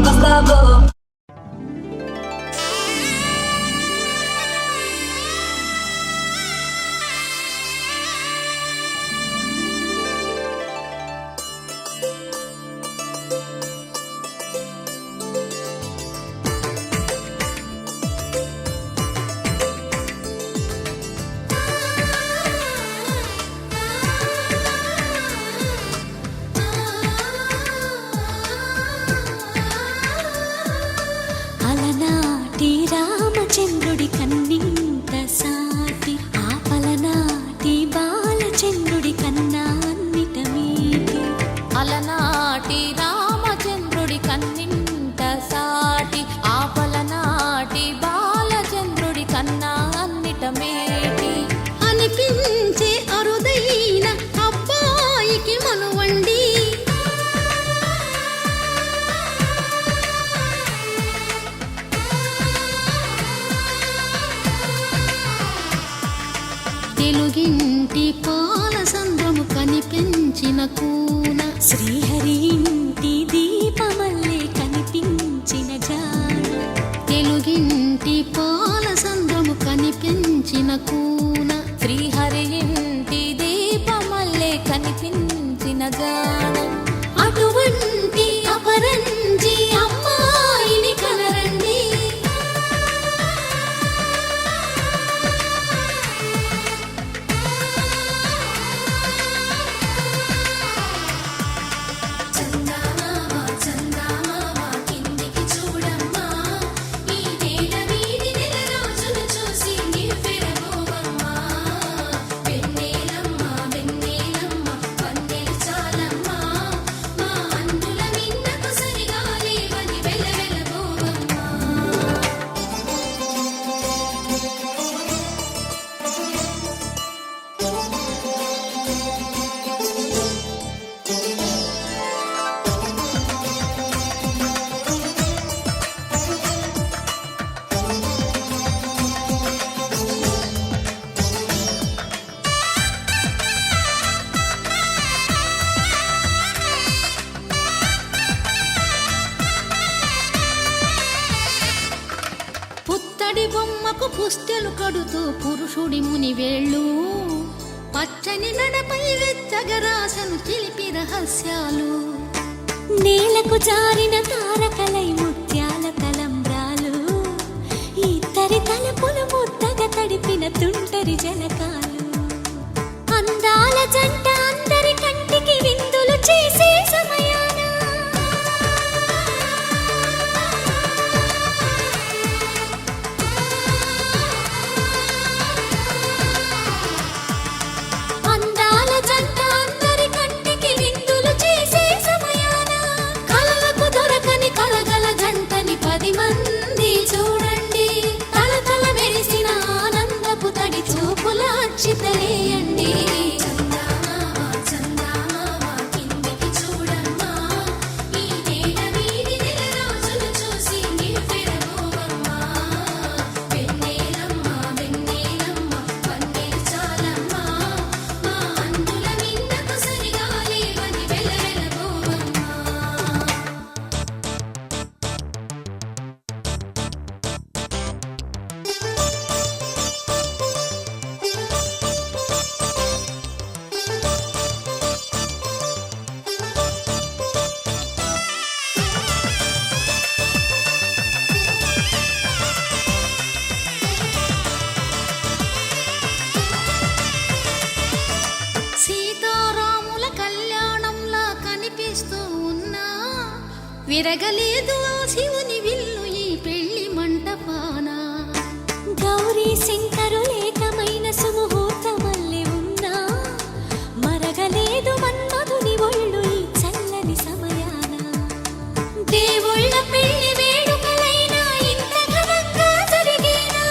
బస్తావో. అలనాటి రామచంద్రుడి కన్నింత సాటి ఆపలనాటి బాలచంద్రుడి కన్నా అన్నిట మీటి. అలనాటి రామచంద్రుడి కన్నింట సాటి ఆపలనాటి బాలచంద్రుడి కన్నా అన్నిట మేటి. అనిపించే అరుదైన అబ్బాయికి మనువండి తెలుగింటి పాల సంద్రము కనిపించిన కూన శ్రీహరి ఇంటి దీపమల్లే కనిపించిన జాడ. తెలుగింటి పాల సంద్రము కనిపించిన కూన శ్రీహరి ఇంటి దీపమల్లే కనిపించిన జాడ. అటువంటి అపరంజి అమ్మాయిని కనరండి. చందమామ చందమామ కిందికి చూడమ్మా, ఈ నేల వీడి నెల రోజులు చూసి నివ్వెరబోవమ్మా. వెన్నెలమ్మ వెన్నెలమ్మ వన్నెలు చాలమ్మా, మా అన్నుల మిన్నకు సరిగా లేవని వెలవెలబోవమ్మా. పుత్తడి బొమ్మకు పుస్తెలు కడుతూ పురుషుడి ముని వేళ్ళు, పచ్చని నడపై వెచ్చగరాసను చిలిపి రహస్యాలు. నేలకు జారిన తారకలై ముత్యాల తలంబ్రాలు, ఇద్దరి తలపులు ముద్దగా తడిపిన తుంటరి జలకాలు. అందాల జంట అందరి కంటికి విందులు చేసే సమయాన అందాల జంట అందరి కంటికి విందులు చేసే సమయాన కలలకు దొరకని కలగల జంటని 10 మంది చూడండి. తల తల మెరిసిన ఆనందపు తడి చూపుల అచ్చితలేయండి. చందమామ చందమామ కిందికి చూడమ్మా, ఈ నేల వీడి నెల రోజులు చూసి నివ్వెరబోవమ్మా. వెన్నెలమ్మ వెన్నెలమ్మ వన్నెలు చాలమ్మా, మా అన్నుల మిన్నకు సరిగా లేవని వెలవెలబోవమ్మా. సీతారాముల కళ్యాణంలా కనిపిస్తూ ఉన్నా, విరగలేదు ఆ శివుని విల్లు ఈ పెళ్లి మంటపాన. గౌరీ శంకరులేకమైన సుముహూర్తమల్లె ఉన్నా, మరగలేదు మన్మధుని ఒళ్ళు ఈ చల్లని సమయాన. దేవుళ్ళ పెళ్లి వేడుకలైనా ఇంత ఘనంగా జరిగేనా?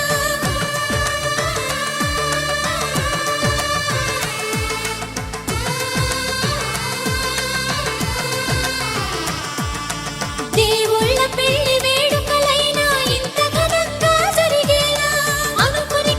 దేవుళ్ళ పెళ్లి వేడుకలైనా ఇంత ఘనంగా జరిగేలా అనుకుని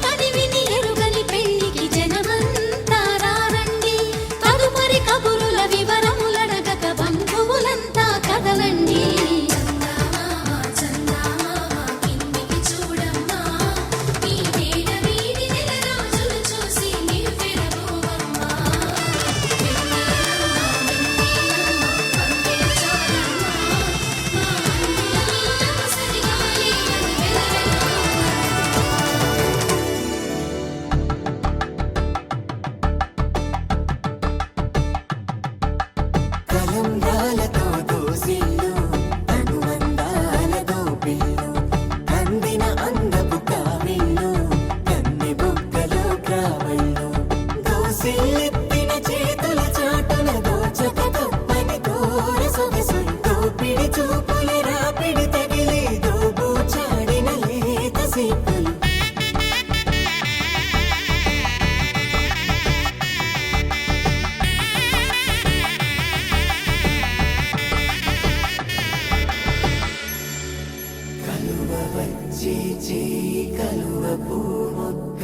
కలువ పూమొక్క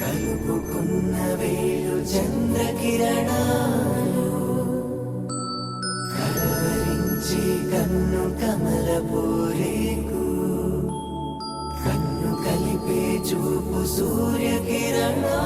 కలుపుకున్న వేలు చంద్రకిరణాలు కలవరించి కన్ను కమల పూరేకు కన్ను కలిపే చూపు సూర్యకిరణాలు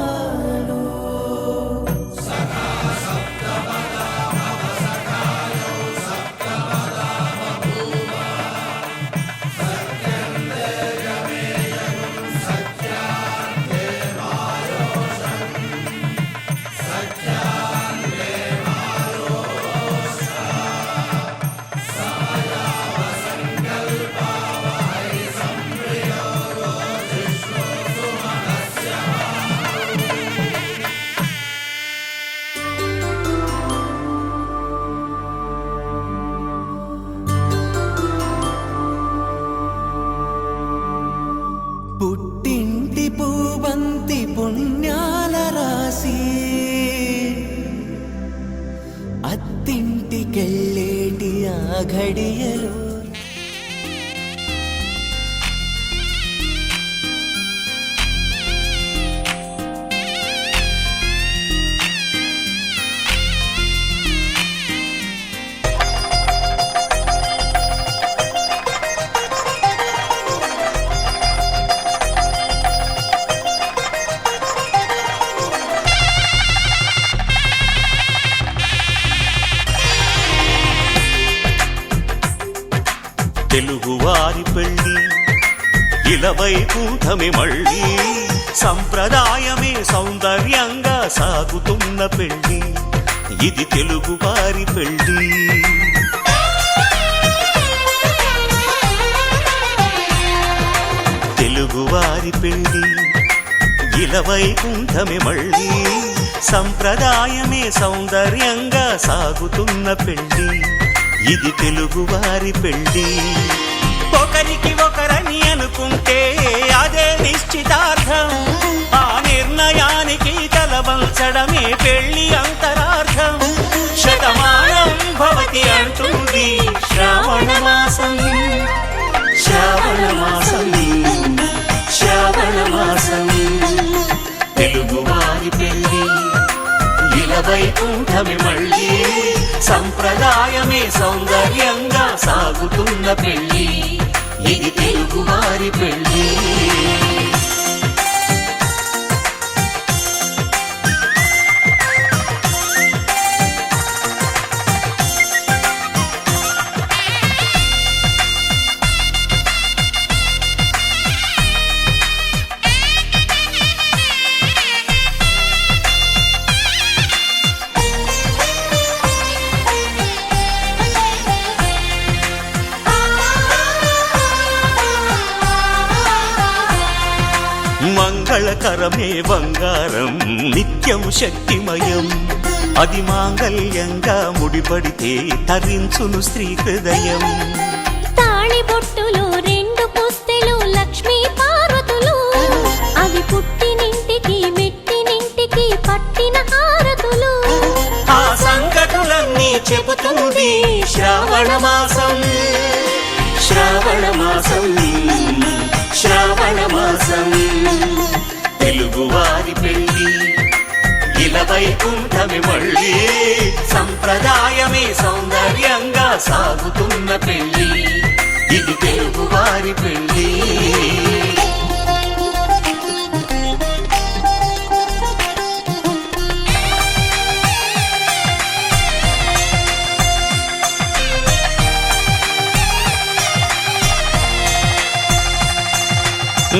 పుట్టింటి పూవంతి పుణ్యాల రాసి అత్తింటికెళ్ళేటి ఆ ఘడియలు తెలుగువారి పెళ్ళి ఇలవైకుంఠమే మళ్ళీ సంప్రదాయమే సౌందర్యంగా సాగుతున్న పెళ్ళి ఇది తెలుగువారి పెళ్ళి తెలుగువారి పెళ్ళి ఇలవైకుంఠమే మళ్ళీ సంప్రదాయమే సౌందర్యంగా సాగుతున్న పెళ్ళి ఇది తెలుగువారి పెళ్ళి ఒకరికి ఒకరని అనుకుంటే అదే నిశ్చితార్థం ఆ నిర్ణయానికి తలవంచడమే పెళ్ళి అంతరార్థం శతమానం భవతి అంటుంది శ్రావణ మాసం శ్రావణ మాసం శ్రావణ మాసం తెలుగువారి పెళ్ళి ఇలవైకుంఠమే మళ్ళీ సంప్రదాయమే సౌందర్యంగా సాగుతున్న పెళ్ళి ఇది తెలుగువారి పెళ్ళి మంగళకరమే బంగారం నిత్యం శక్తిమయం అది మాంగళ్యంగా ముడిపడితే తరించును స్త్రీ హృదయం తాళి బొట్టులో రెండు పుస్తెలు లక్ష్మీ పార్వతులు అవి పుట్టినింటికి మెట్టినింటికి పట్టిన హారతులు ఆ సంగతులన్నీ చెబుతుంది శ్రావణ మాసం శ్రావణ మాసం శ్రావణ మాసం తెలుగువారి పెళ్ళి ఇలవైకుంఠమే మళ్ళీ సంప్రదాయమే సౌందర్యంగా సాగుతున్న పెళ్ళి ఇది తెలుగువారి పెళ్ళి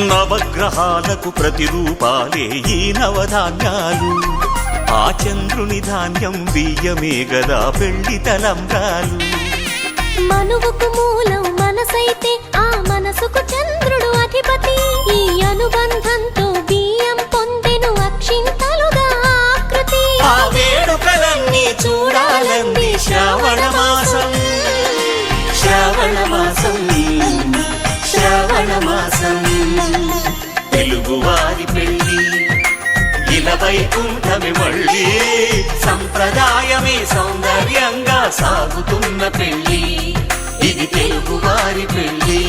నవగ్రహాలకు ప్రతిరూపాలే ఈ నవధాన్యాలు ఆ చంద్రుని ధాన్యం బియ్యమే గదా పెళ్లి తలంబ్రాలు మనువుకు మూలం మనసైతే ఆ మనసుకు చంద్రుడు అధిపతి ఈ అనుబంధంతో బియ్యం పొందెను అక్షింతలుగా ఆకృతి ఆ వేడుకలన్నీ చూడాలంది శ్రావణ మాసం శ్రావణ మాసం శ్రావణ మాసం తెలుగువారి పెళ్ళి ఇలవైకుంఠమే మళ్ళీ సంప్రదాయమే సౌందర్యంగా సాగుతున్న పెళ్ళి ఇది తెలుగువారి పెళ్ళి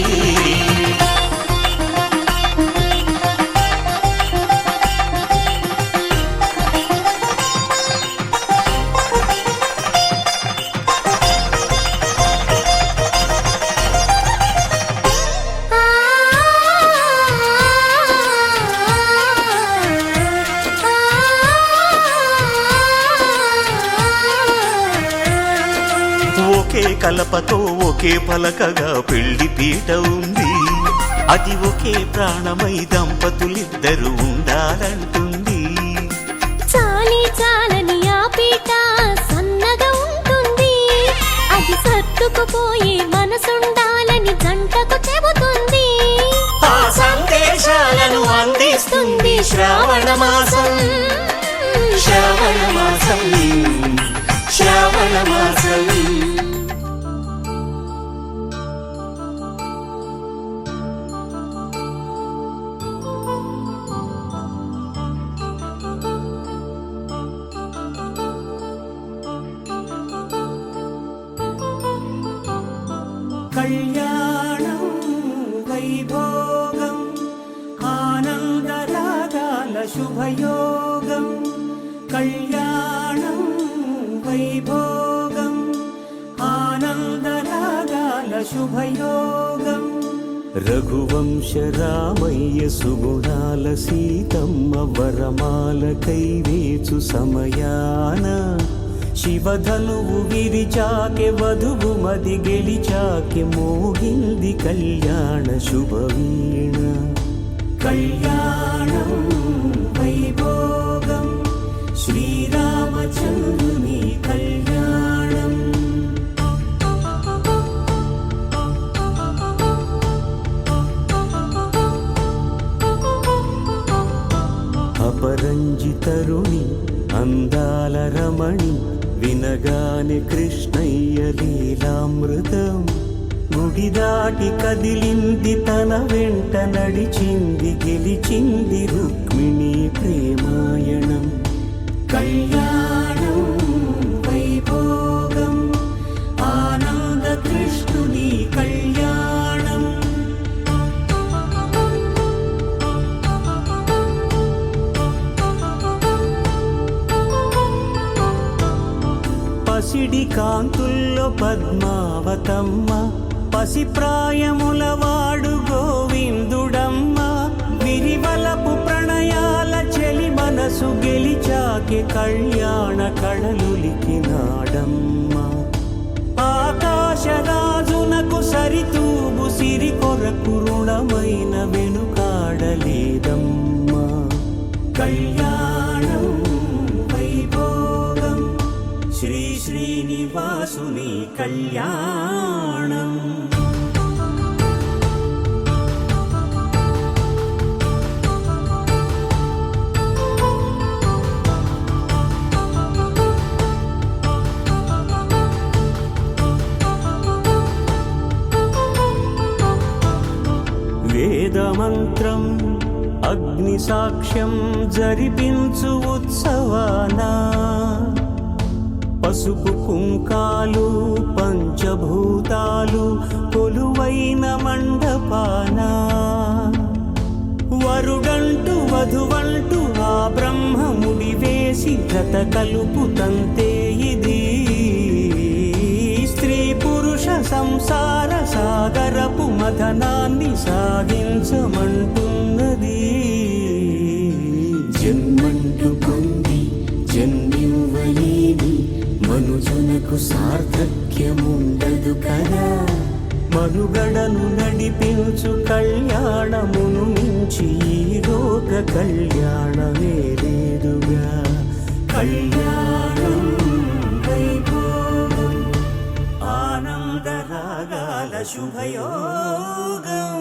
కలపతో ఒకే పలకగా పెళ్లి పీట ఉంది. అది ఒకే ప్రాణమై దంపతులిద్దరు ఉండాలంటుంది. చాలి చాలని ఆ పీట సన్నగా ఉంటుంది. అది సర్దుకుపోయే మనసుండాలని జంటకు చెబుతుంది. ఆ సందేశాలను అందిస్తుంది శ్రావణ మాసం. శ్రావణ మాసం, శ్రావణ మాసం. కళ్యాణం వైభోగం ఆనందరాగాల శుభయోగం. కళ్యాణం వైభోగం ఆనందరాగాల శుభయోగం. రఘువంశ రామయ్య సుగుణాల సీతమ్మ వరమాల కైవేచు సమయాన శివధనువు విరిచాకె వధువు మది గెలిచాకె మోగింది కళ్యాణ శుభవీణ. కళ్యాణం వైభోగం శ్రీరామచంద్రుని కళ్యాణం. అపరంజి తరుణి అందాల రమణి వినగానే కృష్ణయ్య లీలామృతం. గుడి దాటి కదిలింది తన వెంట నడిచింది గెలిచింది రుక్మిణి ప్రేమాయణం. కళ్యాణం వైభోగం ఆనంద కృష్ణుని కళ్యాణం. పసిడి కాంతుల్లో పద్మావతమ్మ పసి ప్రాయముల వాడు గోవిందుడమ్మ. విరివలపు ప్రణయాల చెలి మనసు గెలిచాకే కళ్యాణ కళలులికినాడమ్మ. ఆకాశరాజునకు సరితూగు సిరి కొరకు రుణమైన వెనుకాడలేదమ్మ. కళ్యాణం వైభోగం శ్రీ శ్రీనివాసుని కళ్యాణం. వేదమంత్రం అగ్ని సాక్ష్యం జరిపించు ఉత్సవానా. పసుపు కుంకాలు పంచభూతాలు కొలువైన మండపాన. వరుడంటూ వధువంటూ ఆ బ్రహ్మముడి వేసి జత కలుపు తంతే ఇది. స్త్రీ పురుష సంసార సాగరపు మథనాన్ని సాగించమంటున్నది. జన్మంటూ పొంది జన్మివ్వలేని మనుజునకు సార్థక్యముండదు కదా. మనుగడను నడిపించు కళ్యాణమును మించి ఈ లోక కళ్యాణమే లేదుగా. కళ్యాణం వైభోగం ఆనందరాగాల శుభయోగం.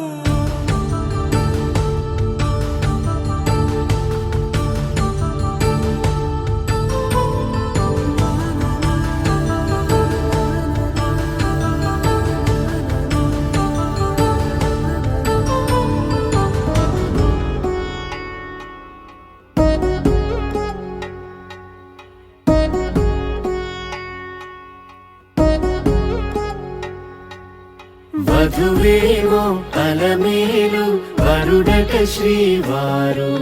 వధువేవో అలమేలు వరుడట శ్రీవారు.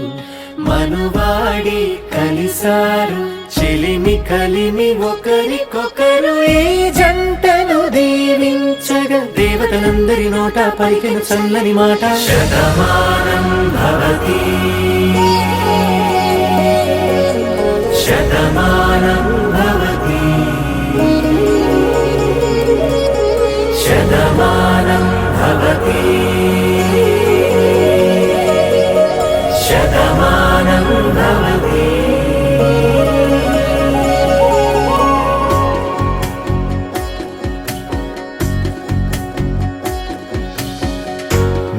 మనువాడి కలిసారు చెలిమి కలిమి ఒకరికొకరు. ఈ జంటను దీవించగా దేవతలందరి నోట పలికిన చల్లని మాట. శతమానం భవతి శతమానం భవతి. శతమానం భవతి శతమానం భవతి.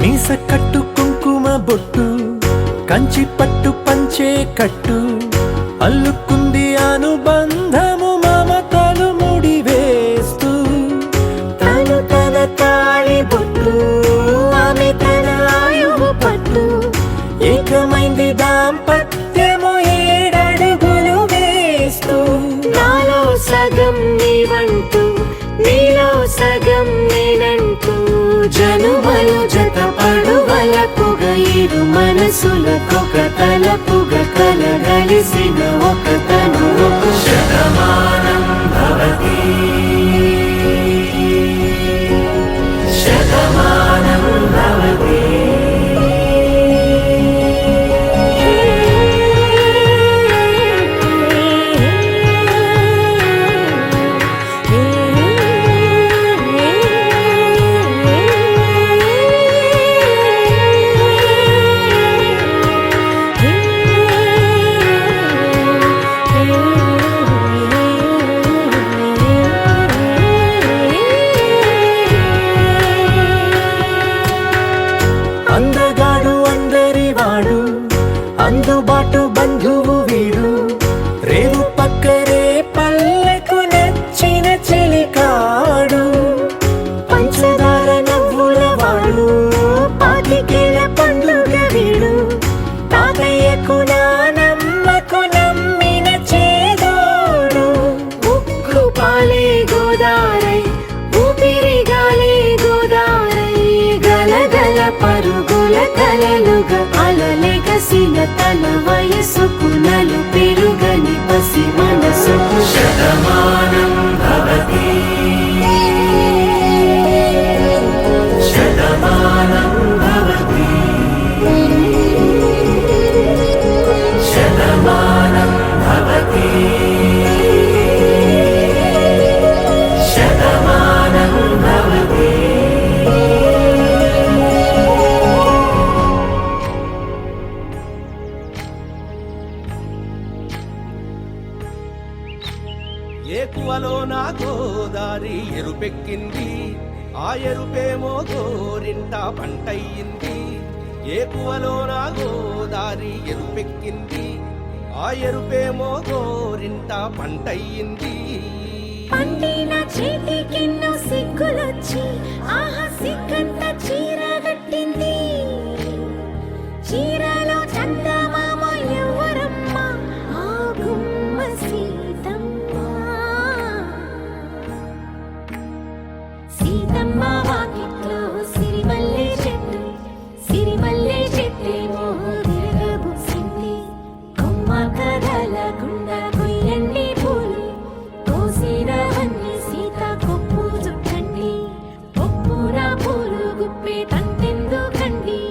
మీస కట్టు కుంకుమ బొట్టు కంచి పట్టు పంచే కట్టు అల్లుకుంది అనుబంధము మమతలు ముడివేస్తూ తను తన తాళి బొట్టు ఆమె తన ఆయువు పట్టు ఏకమైంది దాంపత్యము 7 అడుగులు వేస్తూ నాలో సగం నీవంటూ నీలో సగం నేనంటూ జనుమలు జత పడువలపుగ ఇరు మనసులకొక తలపుగ కలగలిసిన ఒక తను శతమానం భవతి శతమానం భవతి. అందగాడు అందరివాడు అందుబాటు బంధువు వీడు రేవు పక్కరే పల్లెకు నచ్చిన చెలికాడు పంచదార నవ్వుల వాడు పాతికేల పండుగ వీడు తాతయ్యకు నానమ్మకు నమ్మిన చేదోడు ఉక్కు పాలే గోదారై ఊపిరి గాలే గోదారై గలగల పరుగుల కలలుగా అలలెగసిన తన వయసుకు నలు పెరుగని పసి మనసుకు శతమానం భవతి శతమానం భవతి శతమానం భవతి శతమానం భవతి. ఏకువలో నా గోదారి ఎరుపెక్కింది ఆ ఎరుపేమో గోరింట పంటయ్యింది. ఏకువలో నా గోదారి ఎరుపెక్కింది ఆ ఎరుపేమో గోరింట పంటయ్యింది. పండిన చేతికెన్నో సిగ్గులొచ్చి ఆహా సిగ్గంత చీర కట్టింది. చీరలో చందమామ ఎవరమ్మ ఆ గుమ్మ సీతమ్మ. సీతమ్మ వాకిట్లో సిరిమల్లె చెట్టు సిరిమల్లె చెట్టేమో విరగబూసింది. కొమ్మ కదలకుండా కొయ్యండి పూలు కోసినవన్నీ సీత కొప్పు చుట్టండి. కొప్పున పూలు గుప్పే తంతెందుకండి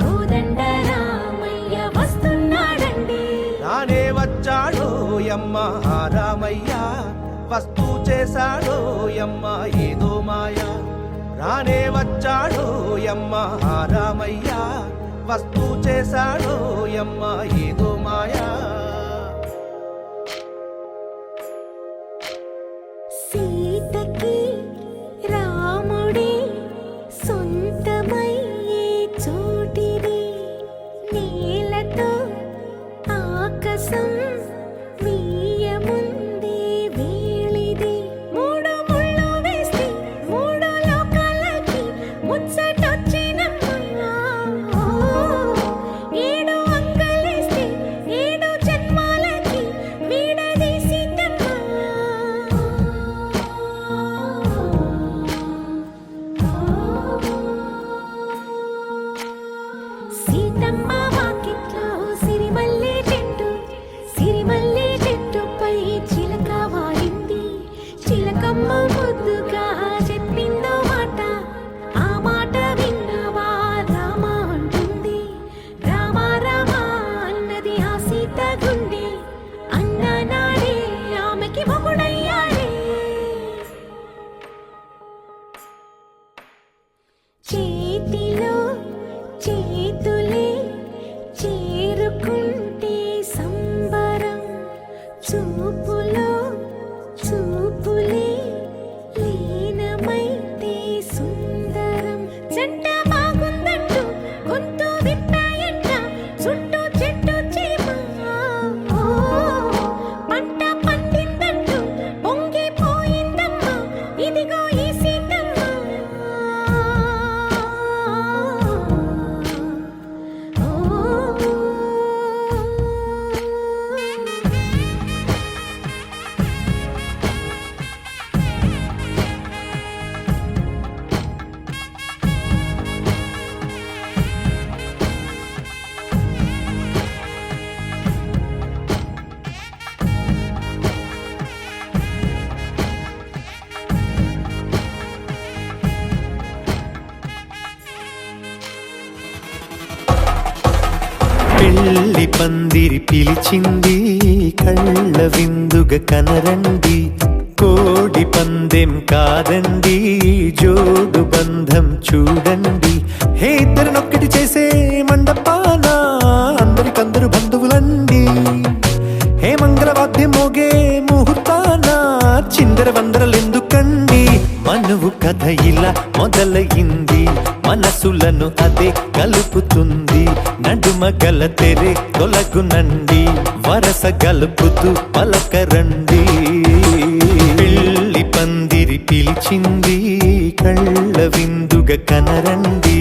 కోదండ రామయ్య వస్తున్నాడండి. రానే వచ్చాడో యమ్మ రామయ్య వస్తూ చేశాడో యమ్మ ఏదో మాయ. రానే వచ్చాడో యమ్మ రామయ్య వస్తూ చేశాడో యమ్మ ఏదో మాయా. సీతకి రాముడే సొంతమయ్యే చోటిది. నేలతో ఆకాశం వీయముందే వేళిది. 3 ముళ్ళు వేస్తే 3 లోకాలకి ముచ్చటొచ్చినమ్మా. 7 అంకలేస్తే 7 జన్మాలకి వీడదీసిద్దమ్మా. సీతమ్మ వాకిట్లో సిరిమల్లె చెట్టు సిరిమల్లె చెట్టుపై చిలక వాలింది. చిలకమ్మ ముద్దుగా చెప్పిందో మాట ఆ మాట చేతిలో చేతులే చేరుకుంటే సంబరం చూపులో చూపులే లీనమైతే సుందరం జంట బాగుందంటూ గొంతు విప్పాయంట చుట్టూ చెట్టు చీమ పంట పండిందంటూ పొంగిపోయిందమ్మా ఇదిగో ఈ సీతమ్మ పెళ్లి పందిరి పిలిచింది కళ్ళ విందుగ కనరండి కోడి పందెం కాదండి జోడు బంధం చూడండి హే ఇద్దరినొక్కటి చేసే మండపాన అందరికందరు బంధువులండి హే మంగళవాద్యం మోగే ముహూర్తాన చిందర వందరలెందుకండి మనువు కథ ఇలా మొదలయింది మనసులను అదే కలుపుతుంది నడుమ గల తెరే తొలగునండి వరస గలుపుతూ పలకరండి పెళ్లి పందిరి పిలిచింది కళ్ళ విందుగ కనరండి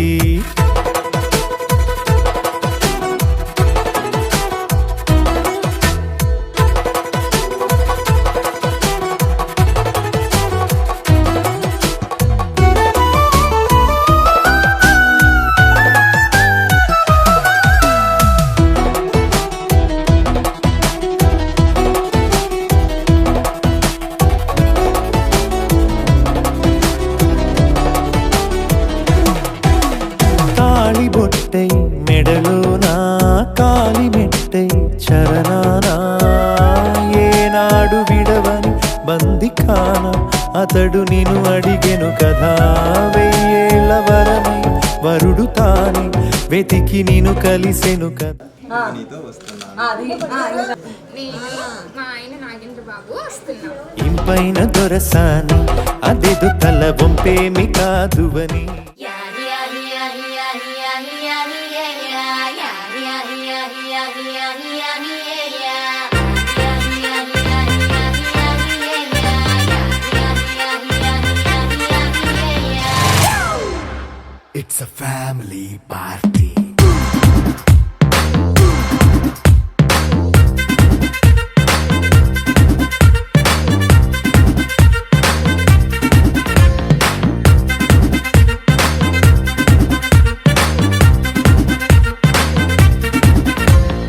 బొట్టై మెడలోనా కాలి మెట్టై చరణానా ఏనాడు విడవని బందిఖాన అతడు నిన్ను అడిగెను కదా వెయ్యేళ్ళ వరమై వరుడు తానే వెతికి నిన్ను కలిసెను కదా ఇంపైన దొరసాని అదేదో తల వంపేమి కాదువని It's a family party.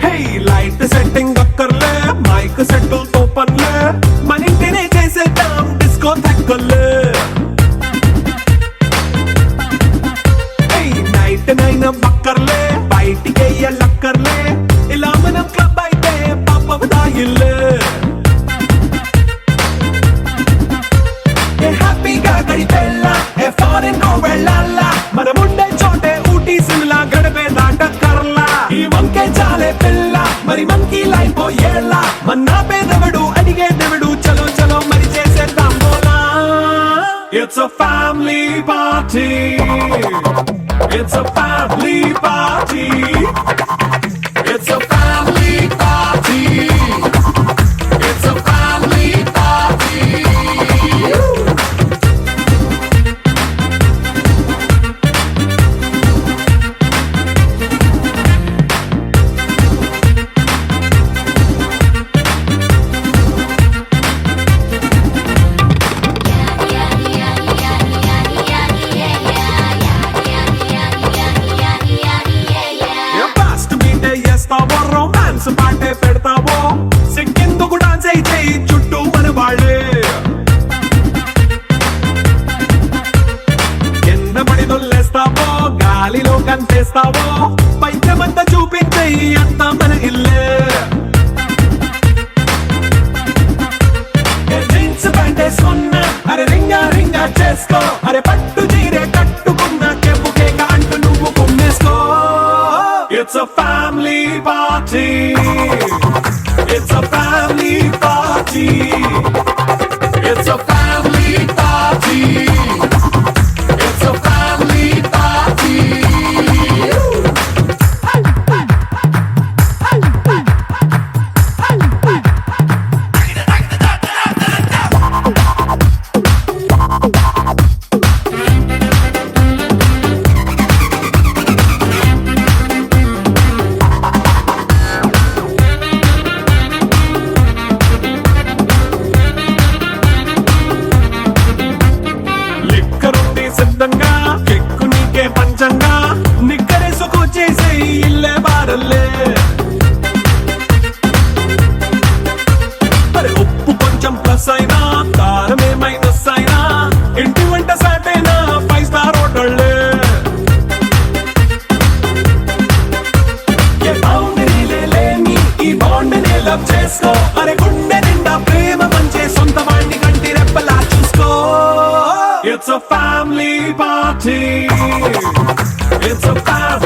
Hey, light setting akkarle, mic settle to panle, manintine chesedam disco thakkale. నైన బక్కర్లే బయటికి లక్కర్లే ఇలా మనం క్లబ్ అయితే పాపదాయిల్లే హ్యాపీగా గడిపెళ్ళ ఫారెన్ కో వెళ్ళాలా మనముండే చోటే ఊటీ సిమ్లా గడిపే దాటక్కర్లా ఈ వంకే చాలే పిల్ల మరి మంకీ లైఫ్ ఏళ్ళ మన్నా పేదవడు అడిగేదెవడు చలో చలో మరి చేసేద్దాం బోలా It's a family party. It's a family party. It's a family party. It's a family party. Romance పాటే పెడతావో సిక్కిందుకు డాన్స్ అయితే చుట్టూ మన వాళ్ళే కింద పడి దొల్లేస్తావో గాలిలో కంటేస్తావో పైకమంతా చూపించే అంతా మన ఇల్లే జీన్స్ ప్యాంట్ వేసుకున్నా అరే రింగా రింగా చేసుకో అరే పట్టు చీరే కట్టుకున్నా కెప్పు It's a family party. It's a family party. లిక్కరుంది సిద్ధంగా కెక్కు నీకే పంచంగా నిక్కరేసుకు చేసే ఇల్లే బారల్లే అరే ఉప్పు కొంచెం ప్లస్ అయినా కారమే మైనస్ అయినా ఇంటి వంట సాటైనా 5 స్టార్ హోటళ్ళే ఏ బౌండరీలే లేని ఈ బాండ్ని లవ్ చేసుకో అరే గుండె నిండా ప్రేమ పంచే సొంత వాణ్ణి కంటి రెప్పలా చూసుకో It's a family party. It's a family